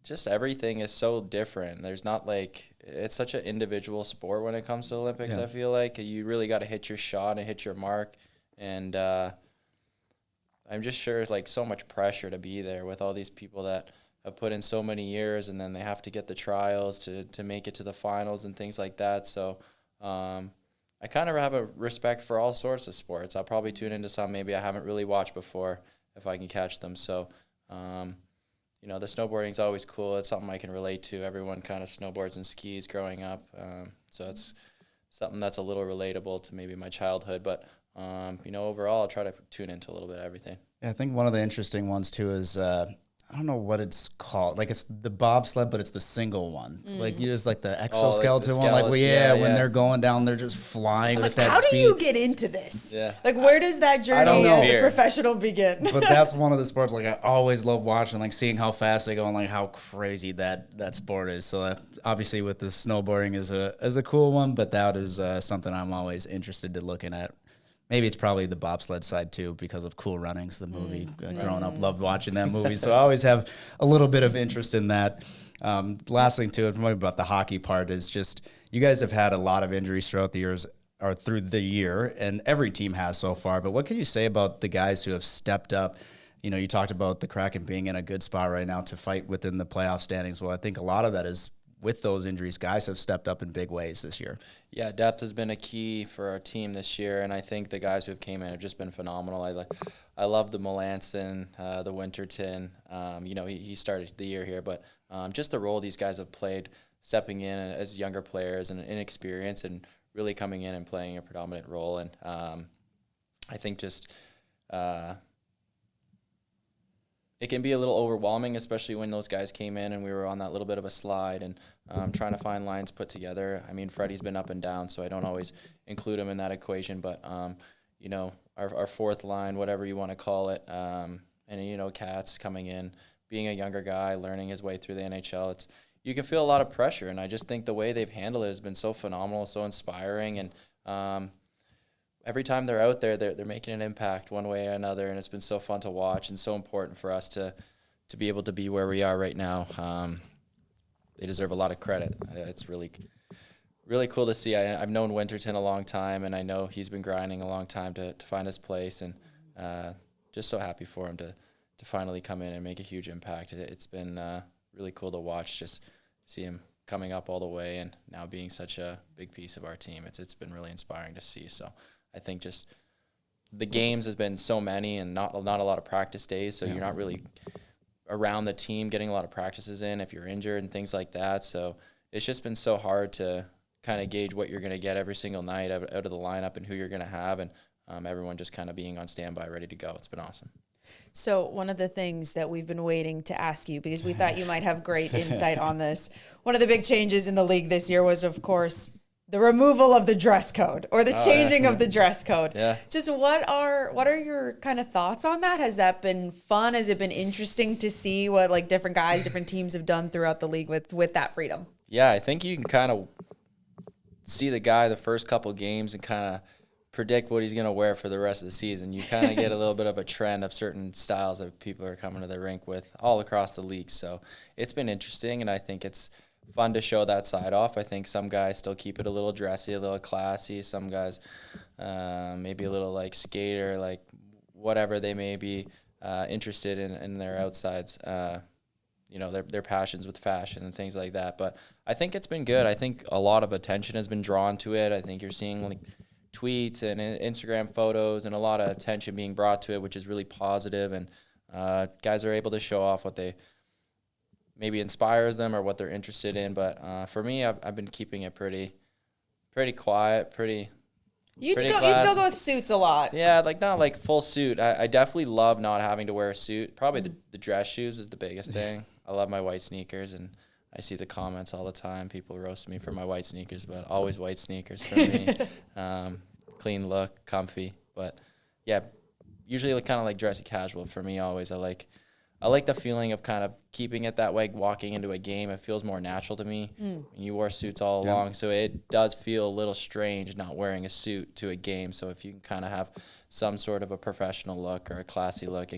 Just everything is so different. There's not it's such an individual sport when it comes to Olympics. Yeah. I feel like you really got to hit your shot and hit your mark. And I'm just sure it's so much pressure to be there with all these people that have put in so many years, and then they have to get the trials to make it to the finals and things like that. So I kind of have a respect for all sorts of sports. I'll probably tune into some maybe I haven't really watched before if I can catch them. So, the snowboarding is always cool. It's something I can relate to. Everyone kind of snowboards and skis growing up. So it's something that's a little relatable to maybe my childhood. But, overall, I'll try to tune into a little bit of everything. Yeah, I think one of the interesting ones, too, is I don't know what it's called. It's the bobsled, but it's the single one. You just the exoskeleton one. When they're going down, they're just flying with that How speed. do you get into this? Yeah. Where does that journey don't know. as a professional begin? But that's one of the sports I always love watching, seeing how fast they go and how crazy that sport is. So obviously with the snowboarding is a cool one, but that is something I'm always interested in looking at. Maybe it's probably the bobsled side, too, because of Cool Runnings, the movie. Growing up, loved watching that movie. So I always have a little bit of interest in that. Last thing, too, about the hockey part is just you guys have had a lot of injuries throughout the years or through the year, and every team has so far. But what can you say about the guys who have stepped up? You talked about the Kraken being in a good spot right now to fight within the playoff standings. Well, I think a lot of that is with those injuries. Guys have stepped up in big ways this year. Yeah, depth has been a key for our team this year, and I think the guys who have came in have just been phenomenal. I love the Melanson, the Winterton. He started the year here, but just the role these guys have played, stepping in as younger players and inexperienced, and really coming in and playing a predominant role. And I think just it can be a little overwhelming, especially when those guys came in and we were on that little bit of a slide and trying to find lines put together. Freddie's been up and down, so I don't always include him in that equation. But, our fourth line, whatever you want to call it, and, Kat's coming in, being a younger guy, learning his way through the NHL, you can feel a lot of pressure. And I just think the way they've handled it has been so phenomenal, so inspiring. And every time they're out there, they're making an impact one way or another, and it's been so fun to watch and so important for us to be able to be where we are right now. They deserve a lot of credit. It's really, really cool to see. I've known Winterton a long time, and I know he's been grinding a long time to find his place, and just so happy for him to finally come in and make a huge impact. It's been really cool to watch, just see him coming up all the way and now being such a big piece of our team. It's been really inspiring to see. So I think just the games has been so many and not a lot of practice days, so you're not really around the team getting a lot of practices in if you're injured and things like that. So it's just been so hard to kind of gauge what you're going to get every single night out of the lineup and who you're going to have, and everyone just kind of being on standby, ready to go. It's been awesome. So one of the things that we've been waiting to ask you, because we thought you might have great insight on this, one of the big changes in the league this year was, of course, the removal of the dress code, or the changing of the dress code. Yeah. Just what are your kind of thoughts on that? Has that been fun? Has it been interesting to see what like different guys, different teams have done throughout the league with that freedom? Yeah, I think you can kind of see the guy the first couple games and kind of predict what he's going to wear for the rest of the season. You kind of get a little bit of a trend of certain styles that people are coming to the rink with all across the league. So it's been interesting, and I think it's fun to show that side off. I think some guys still keep it a little dressy, a little classy. Some guys maybe a little like skater, like whatever they may be interested in their outsides. Their passions with fashion and things like that. But I think it's been good. I think a lot of attention has been drawn to it. I think you're seeing like tweets and Instagram photos and a lot of attention being brought to it, which is really positive. And guys are able to show off what they maybe inspires them or what they're interested in. But for me, I've been keeping it pretty quiet, You still go with suits a lot. Yeah, like not like full suit. I definitely love not having to wear a suit. Probably the dress shoes is the biggest thing. I love my white sneakers, and I see the comments all the time. People roast me for my white sneakers, but always white sneakers for me. Clean look, comfy. But yeah, usually kind of like dressy casual for me always. I like the feeling of kind of keeping it that way, walking into a game. It feels more natural to me. And you wore suits all along, so it does feel a little strange not wearing a suit to a game. So if you can kind of have some sort of a professional look or a classy look,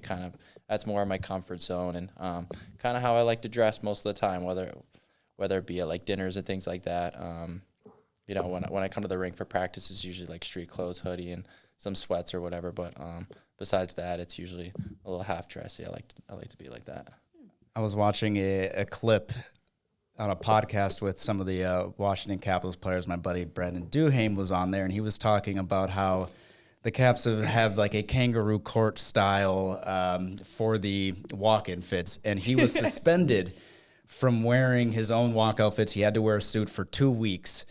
that's more of my comfort zone, and kind of how I like to dress most of the time, whether it be at like dinners and things like that. When I come to the rink for practice, it's usually like street clothes, hoodie, and some sweats or whatever. But besides that, it's usually a little half dressy. I like to be like that. I was watching a clip on a podcast with some of the Washington Capitals players. My buddy Brandon Duhaime was on there, and he was talking about how the Caps have like a kangaroo court style for the walk-in fits, and he was suspended from wearing his own walk outfits. He had to wear a suit for 2 weeks.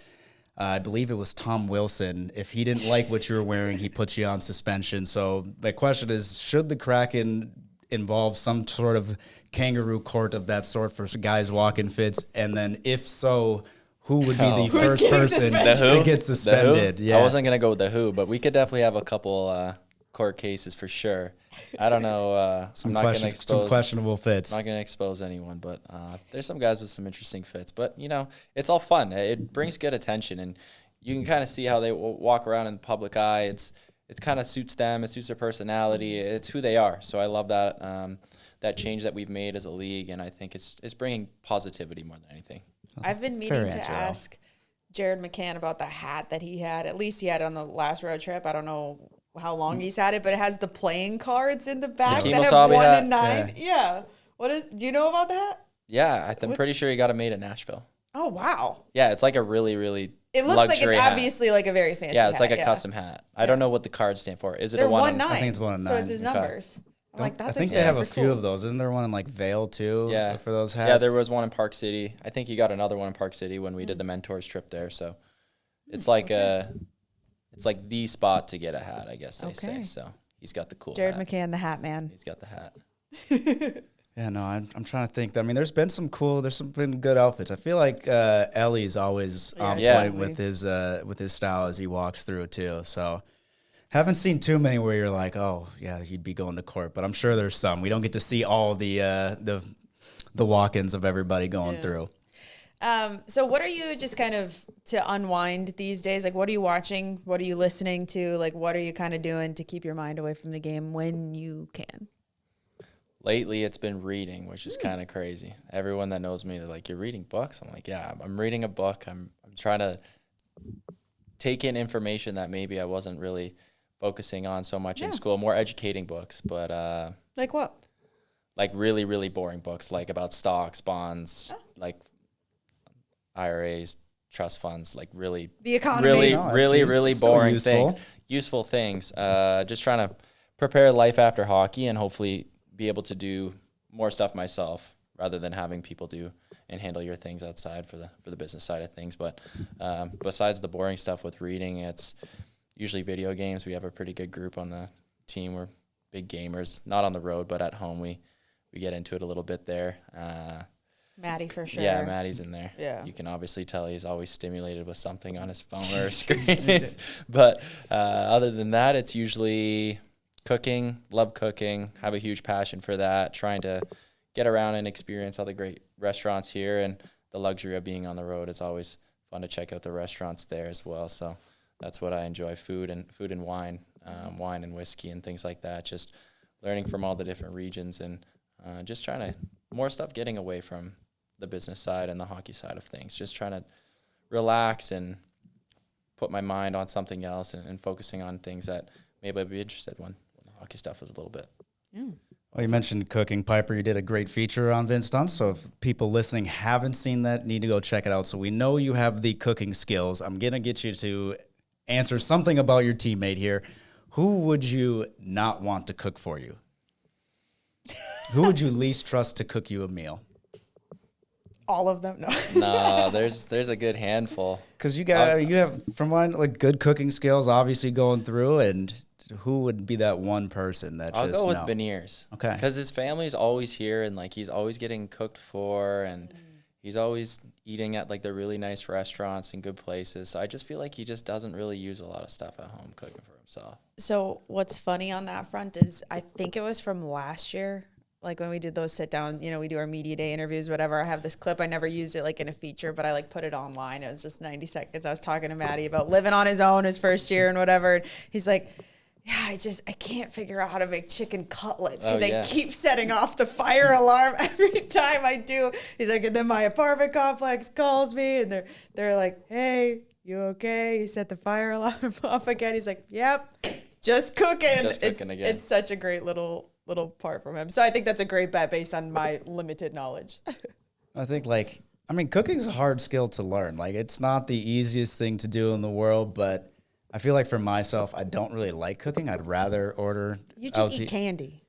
I believe it was Tom Wilson. If he didn't like what you were wearing, he puts you on suspension. So the question is, should the Kraken involve some sort of kangaroo court of that sort for guys walking fits? And then if so, who would be the first person to get suspended? Yeah. I wasn't going to go with the who, but we could definitely have a couple court cases for sure. I don't know. Some questionable fits. I'm not going to expose anyone, but there's some guys with some interesting fits. But, it's all fun. It brings good attention, and you can kind of see how they walk around in the public eye. It kind of suits them. It suits their personality. It's who they are. So I love that change that we've made as a league, and I think it's bringing positivity more than anything. I've been meaning to ask Jared McCann about the hat that he had. At least he had it on the last road trip. I don't know how long he's had it, but it has the playing cards in the back that have 1 and 9. Yeah. Do you know about that? Yeah, I'm pretty sure he got it made in Nashville. Oh, wow. Yeah, it's like a really, really it looks like it's hat. Obviously like a very fancy hat. Yeah, it's like a hat, custom hat. I don't know what the cards stand for. Is it They're a 1 9? I think it's 1 and 9. So it's his numbers. I'm like, that's I think they have a few of those. Isn't there one in like Vail too? Yeah. For those hats? Yeah, there was one in Park City. I think you got another one in Park City when we did the mentors trip there. So it's like it's like the spot to get a hat, I guess they say. So he's got the cool Jared hat. McCann, the hat man. He's got the hat. Yeah, no, I'm trying to think. I mean, there's been some good outfits. I feel like Ellie's always on point with his style as he walks through too. So haven't seen too many where you're like, oh yeah, he'd be going to court. But I'm sure there's some. We don't get to see all the walk-ins of everybody going through. So what are you just kind of to unwind these days? Like, what are you watching? What are you listening to? Like, what are you kind of doing to keep your mind away from the game when you can? Lately, it's been reading, which is kind of crazy. Everyone that knows me, they're like, "You're reading books?" I'm like, "Yeah, I'm reading a book. I'm trying to take in information that maybe I wasn't really focusing on so much in school. More educating books, but like what? Like really, really boring books, like about stocks, bonds, like IRAs, trust funds, like really the economy. Really boring things, useful things. Just trying to prepare life after hockey and hopefully be able to do more stuff myself rather than having people do and handle your things outside for the business side of things. But besides the boring stuff with reading, it's usually video games. We have a pretty good group on the team. We're big gamers, not on the road, but at home we get into it a little bit there. Maddie for sure. Yeah, Maddie's in there. Yeah. You can obviously tell he's always stimulated with something on his phone or a screen. But other than that, it's usually cooking, love cooking, have a huge passion for that, trying to get around and experience all the great restaurants here, and the luxury of being on the road. It's always fun to check out the restaurants there as well. So that's what I enjoy, food and wine, wine and whiskey and things like that. Just learning from all the different regions and just trying to more stuff getting away from the business side and the hockey side of things, just trying to relax and put my mind on something else and focusing on things that maybe I'd be interested when the hockey stuff was a little bit. Yeah. Well, you mentioned cooking, Piper. You did a great feature on Vince Dunn. So if people listening haven't seen that, need to go check it out. So we know you have the cooking skills. I'm going to get you to answer something about your teammate here. Who would you not want to cook for you? Who would you least trust to cook you a meal? All of them, no. No, there's a good handful. Because you have, from mine, like good cooking skills, obviously going through, and who would be that one person that I'll just go with no? Beniers. Okay. Because his family's always here, and like he's always getting cooked for, and he's always eating at like the really nice restaurants and good places. So I just feel like he just doesn't really use a lot of stuff at home cooking for himself. So what's funny on that front is I think it was from last year. Like when we did those sit down, we do our media day interviews, whatever. I have this clip. I never used it like in a feature, but I like put it online. It was just 90 seconds. I was talking to Maddie about living on his own his first year and whatever. And he's like, yeah, I can't figure out how to make chicken cutlets because I keep setting off the fire alarm every time I do. He's like, and then my apartment complex calls me and they're like, hey, you okay? You set the fire alarm off again. He's like, yep, just cooking. Again. It's such a great little part from him. So I think that's a great bet based on my limited knowledge. I think cooking's a hard skill to learn. Like it's not the easiest thing to do in the world, but I feel like for myself, I don't really like cooking. I'd rather order. You just eat candy.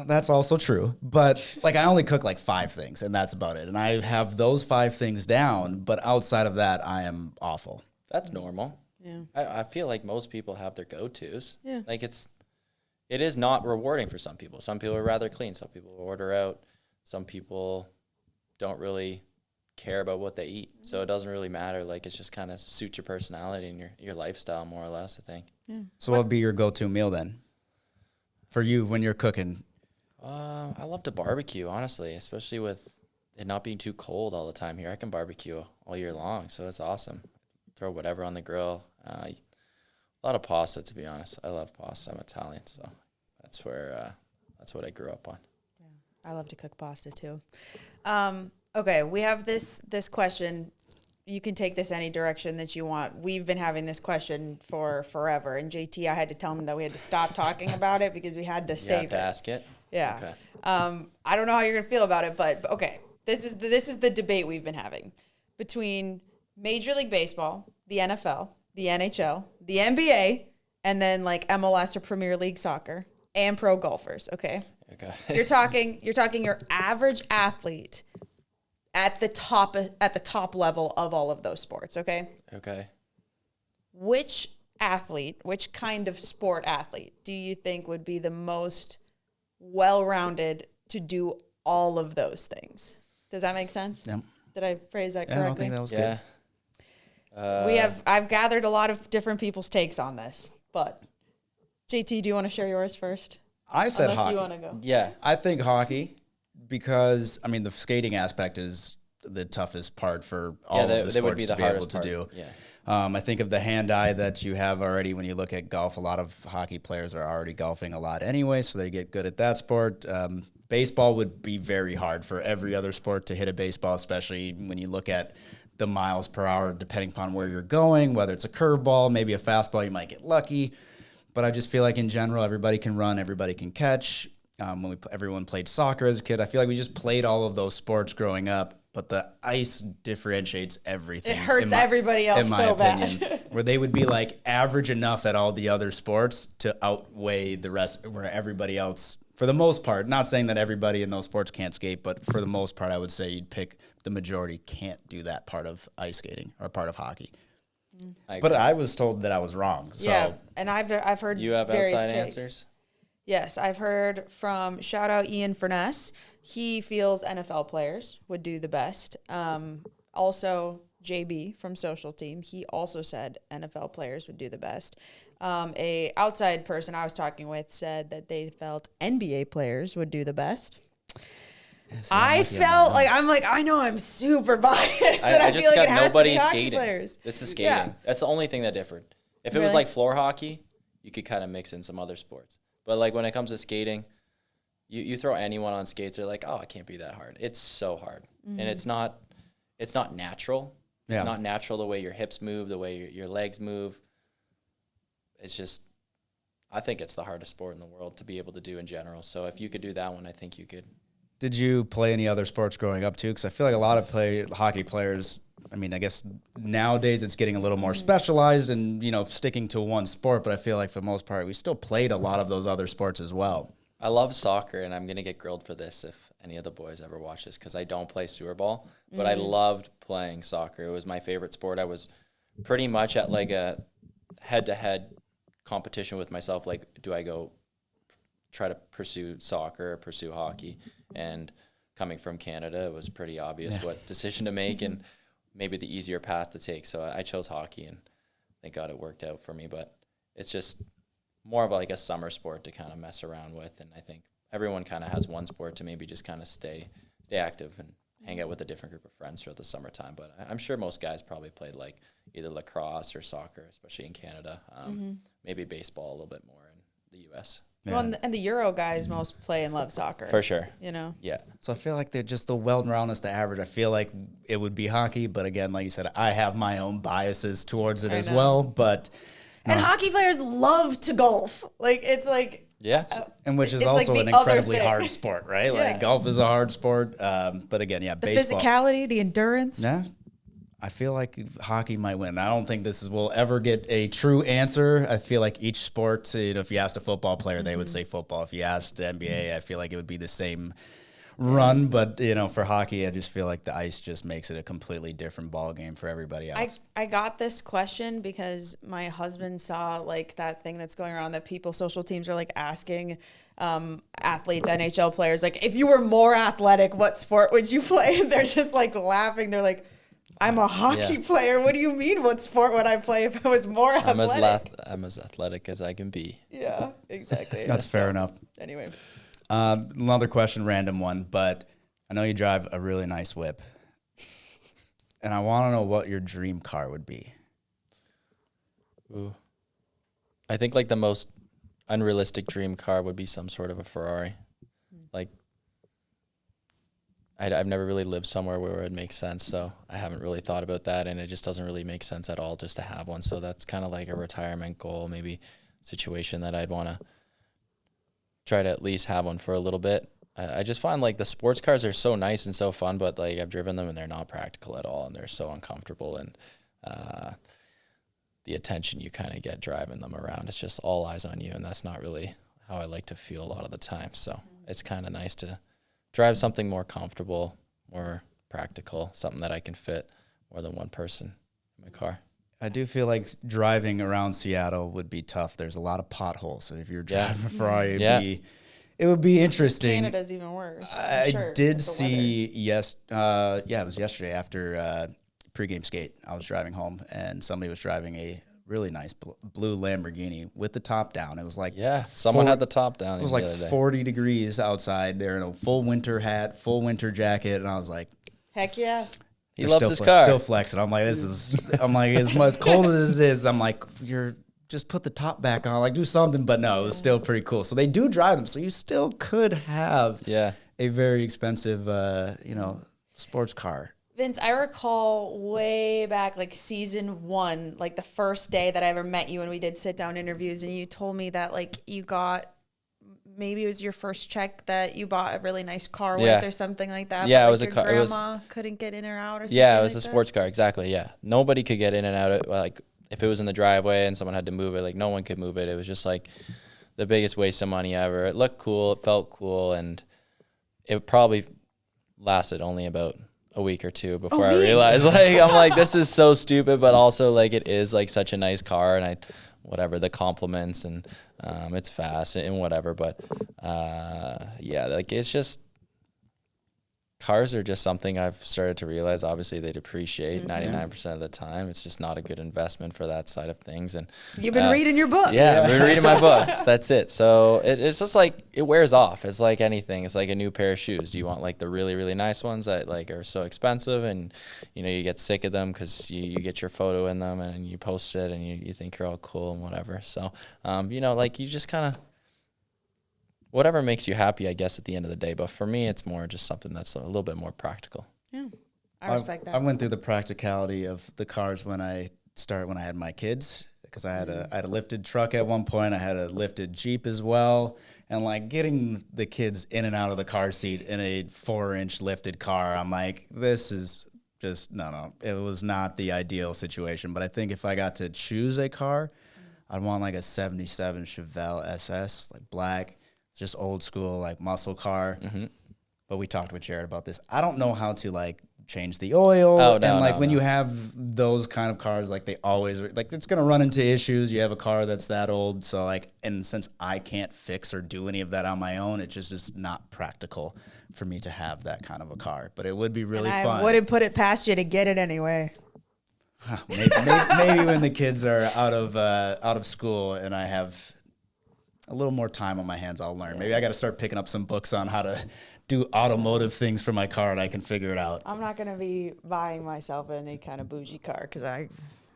That's also true. But like I only cook like 5 things and that's about it. And I have those 5 things down, but outside of that, I am awful. That's normal. Yeah. I feel like most people have their go-tos. Yeah. Like it is not rewarding for some people. Some people are rather clean. Some people order out. Some people don't really care about what they eat. So it doesn't really matter. Like it's just kind of suits your personality and your lifestyle more or less, I think. Yeah. So what would be your go-to meal then for you when you're cooking? I love to barbecue, honestly, especially with it not being too cold all the time here. I can barbecue all year long, so it's awesome. Throw whatever on the grill. A lot of pasta, to be honest. I love pasta. I'm Italian, so that's what I grew up on. Yeah, I love to cook pasta too. Okay, we have this question. You can take this any direction that you want. We've been having this question for forever, and JT, I had to tell him that we had to stop talking about it because we had to save it. To ask it. Yeah. Okay. I don't know how you're gonna feel about it, but okay. This is the debate we've been having between Major League Baseball, the NFL, the NHL, the NBA, and then like MLS or Premier League soccer and pro golfers. Okay. Okay. You're talking your average athlete at the top level of all of those sports. Okay. Okay. Which kind of sport athlete do you think would be the most well-rounded to do all of those things? Does that make sense? Yeah. Did I phrase that correctly? I don't think that was good. I've gathered a lot of different people's takes on this, but JT, do you want to share yours first? I said Unless hockey. you want to go. Yeah. I think hockey because, the skating aspect is the toughest part for all of the sports to be able to do. Yeah. I think of the hand-eye that you have already when you look at golf. A lot of hockey players are already golfing a lot anyway, so they get good at that sport. Baseball would be very hard for every other sport to hit a baseball, especially when you look at the miles per hour, depending upon where you're going, whether it's a curveball, maybe a fastball, you might get lucky. But I just feel like in general, everybody can run, everybody can catch. Everyone played soccer as a kid. I feel like we just played all of those sports growing up, but the ice differentiates everything. It hurts everybody else so bad. Where they would be like average enough at all the other sports to outweigh the rest, where everybody else for the most part, not saying that everybody in those sports can't skate, but for the most part, I would say you'd pick the majority can't do that part of ice skating or part of hockey. But I was told that I was wrong. So. Yeah, and I've heard You have various outside takes. answers? Yes, I've heard from shout out Ian Furness. He feels NFL players would do the best. Also, JB from Social Team, he also said NFL players would do the best. A outside person I was talking with said that they felt NBA players would do the best. I felt like I know I'm super biased, but I feel like it has to be hockey players. This is skating. Yeah. That's the only thing that differed. If it was like floor hockey, you could kind of mix in some other sports. But like when it comes to skating, you throw anyone on skates, they're like, oh, it can't be that hard. It's so hard, and it's not natural. It's not natural the way your hips move, the way your legs move. It's just, I think it's the hardest sport in the world to be able to do in general. So if you could do that one, I think you could. Did you play any other sports growing up too? Because I feel like a lot of hockey players, I mean, I guess nowadays it's getting a little more specialized and, sticking to one sport. But I feel like for the most part, we still played a lot of those other sports as well. I love soccer, and I'm going to get grilled for this if any of the boys ever watch this because I don't play sewer ball. But I loved playing soccer. It was my favorite sport. I was pretty much at like a head-to-head competition with myself. Like, do I go try to pursue soccer or pursue hockey? And coming from Canada, it was pretty obvious what decision to make and maybe the easier path to take. So I chose hockey, and thank God it worked out for me. But it's just more of like a summer sport to kind of mess around with. And I think everyone kind of has one sport to maybe just kind of stay active and hang out with a different group of friends throughout the summertime. But I'm sure most guys probably played like either lacrosse or soccer, especially in Canada. Maybe baseball a little bit more in the U.S. Yeah. Well, and the Euro guys most play and love soccer. For sure. Yeah. So I feel like they're just the well-rounded, the average. I feel like it would be hockey. But again, like you said, I have my own biases towards it as well. But and hockey players love to golf. Like, it's like... Yeah. And which is also like an incredibly hard sport, right? Yeah. Like golf is a hard sport. But again, baseball. The physicality, the endurance. Yeah. I feel like hockey might win. I don't think will ever get a true answer. I feel like each sport, if you asked a football player, they would say football. If you asked NBA, I feel like it would be the same run. But, for hockey, I just feel like the ice just makes it a completely different ball game for everybody else. I got this question because my husband saw like that thing that's going around that social teams are like asking athletes, NHL players, like, if you were more athletic, what sport would you play? And they're just like laughing. They're like, I'm a hockey player. What do you mean? What sport would I play if I was more athletic? I'm as athletic as I can be. Yeah, exactly. That's fair enough. Anyway. Another question, random one, but I know you drive a really nice whip. And I want to know what your dream car would be. Ooh. I think like the most unrealistic dream car would be some sort of a Ferrari. Like, I've never really lived somewhere where it makes sense, so I haven't really thought about that, and it just doesn't really make sense at all just to have one. So that's kind of like a retirement goal, maybe situation that I'd want to try to at least have one for a little bit. I just find like the sports cars are so nice and so fun, but like I've driven them and they're not practical at all, and they're so uncomfortable, and the attention you kind of get driving them around, it's just all eyes on you, and that's not really how I like to feel a lot of the time. So it's kind of nice to drive something more comfortable, more practical, something that I can fit more than one person in my car. I do feel like driving around Seattle would be tough. There's a lot of potholes. So if you're driving a Ferrari, it would be interesting. Canada's even worse. I did see, it was yesterday after pregame skate. I was driving home, and somebody was driving a really nice blue Lamborghini with the top down. It was like someone had the top down. It was like 40 degrees outside. They're in a full winter hat, full winter jacket, and I was like, heck yeah. He loves his car. Still flexing. I'm like, as cold as it is, I'm like, just put the top back on, like do something. But no, it was still pretty cool. So they do drive them. So you still could have a very expensive, sports car. Vince, I recall way back, like season 1, like the first day that I ever met you and we did sit down interviews, and you told me that like you got, maybe it was your first check that you bought a really nice car with or something like that. Yeah, but, like, it was a car. Grandma couldn't get in or out or something. Yeah, it was a sports car. Exactly. Yeah. Nobody could get in and out of it. Like if it was in the driveway and someone had to move it, like no one could move it. It was just like the biggest waste of money ever. It looked cool, it felt cool, and it probably lasted only about a week or two before I realized, like, I'm like, this is so stupid, but also like it is like such a nice car, and whatever the compliments, and it's fast and whatever, but yeah, like it's just, cars are just something I've started to realize, obviously they depreciate 99% of the time. It's just not a good investment for that side of things. And You've been reading your books. Yeah, I've been reading my books. That's it. So it's just like, it wears off. It's like anything. It's like a new pair of shoes. Do you want like the really, really nice ones that like are so expensive, and you know, you get sick of them because you get your photo in them and you post it and you think you're all cool and whatever. So, you know, like you just kind of, whatever makes you happy, I guess, at the end of the day. But for me, it's more just something that's a little bit more practical. Yeah, I respect that. I went through the practicality of the cars when I had my kids, because I had a lifted truck at one point. I had a lifted Jeep as well. And like getting the kids in and out of the car seat in a 4-inch lifted car, I'm like, this is just, no. It was not the ideal situation. But I think if I got to choose a car, I'd want like a 77 Chevelle SS, like black. Just old school, like muscle car. Mm-hmm. But we talked with Jared about this. I don't know how to like change the oil. When you have those kind of cars, like they always like, it's going to run into issues. You have a car that's that old. So like, and since I can't fix or do any of that on my own, it just is not practical for me to have that kind of a car. But it would be really fun. I wouldn't put it past you to get it anyway. maybe when the kids are out of school and I have a little more time on my hands, I'll learn. Maybe I got to start picking up some books on how to do automotive things for my car, and I can figure it out. I'm not going to be buying myself any kind of bougie car because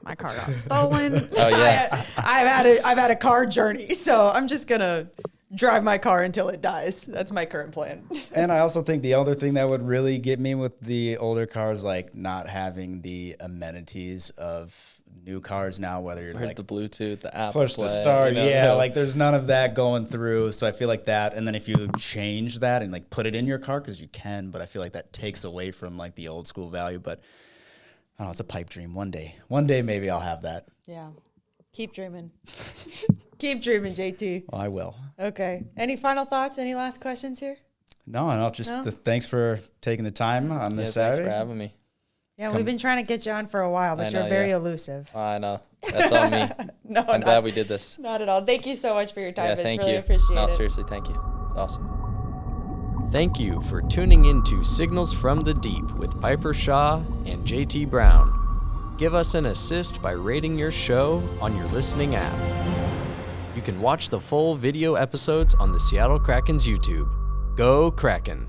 my car got stolen. Oh yeah. I've had a car journey, so I'm just going to drive my car until it dies. That's my current plan. And I also think the other thing that would really get me with the older cars, like not having the amenities of new cars now, whether you're Where's like the Bluetooth, the Apple push Play, to start, you know? yeah, like there's none of that going through. So I feel like that, and then if you change that and like put it in your car, because you can, but I feel like that takes away from like the old school value. But I don't know, it's a pipe dream. One day maybe I'll have that. Yeah, keep dreaming. Keep dreaming, JT. Well, I will. Okay. Any final thoughts? Any last questions here? No, thanks for taking the time on this Saturday. Thanks for having me. Yeah, we've been trying to get you on for a while, but you're very elusive. I know. That's on me. I'm glad we did this. Not at all. Thank you so much for your time. Yeah, It's thank really you. appreciated. No, seriously, thank you. It's awesome. Thank you for tuning into Signals from the Deep with Piper Shaw and JT Brown. Give us an assist by rating your show on your listening app. You can watch the full video episodes on the Seattle Kraken's YouTube. Go Kraken!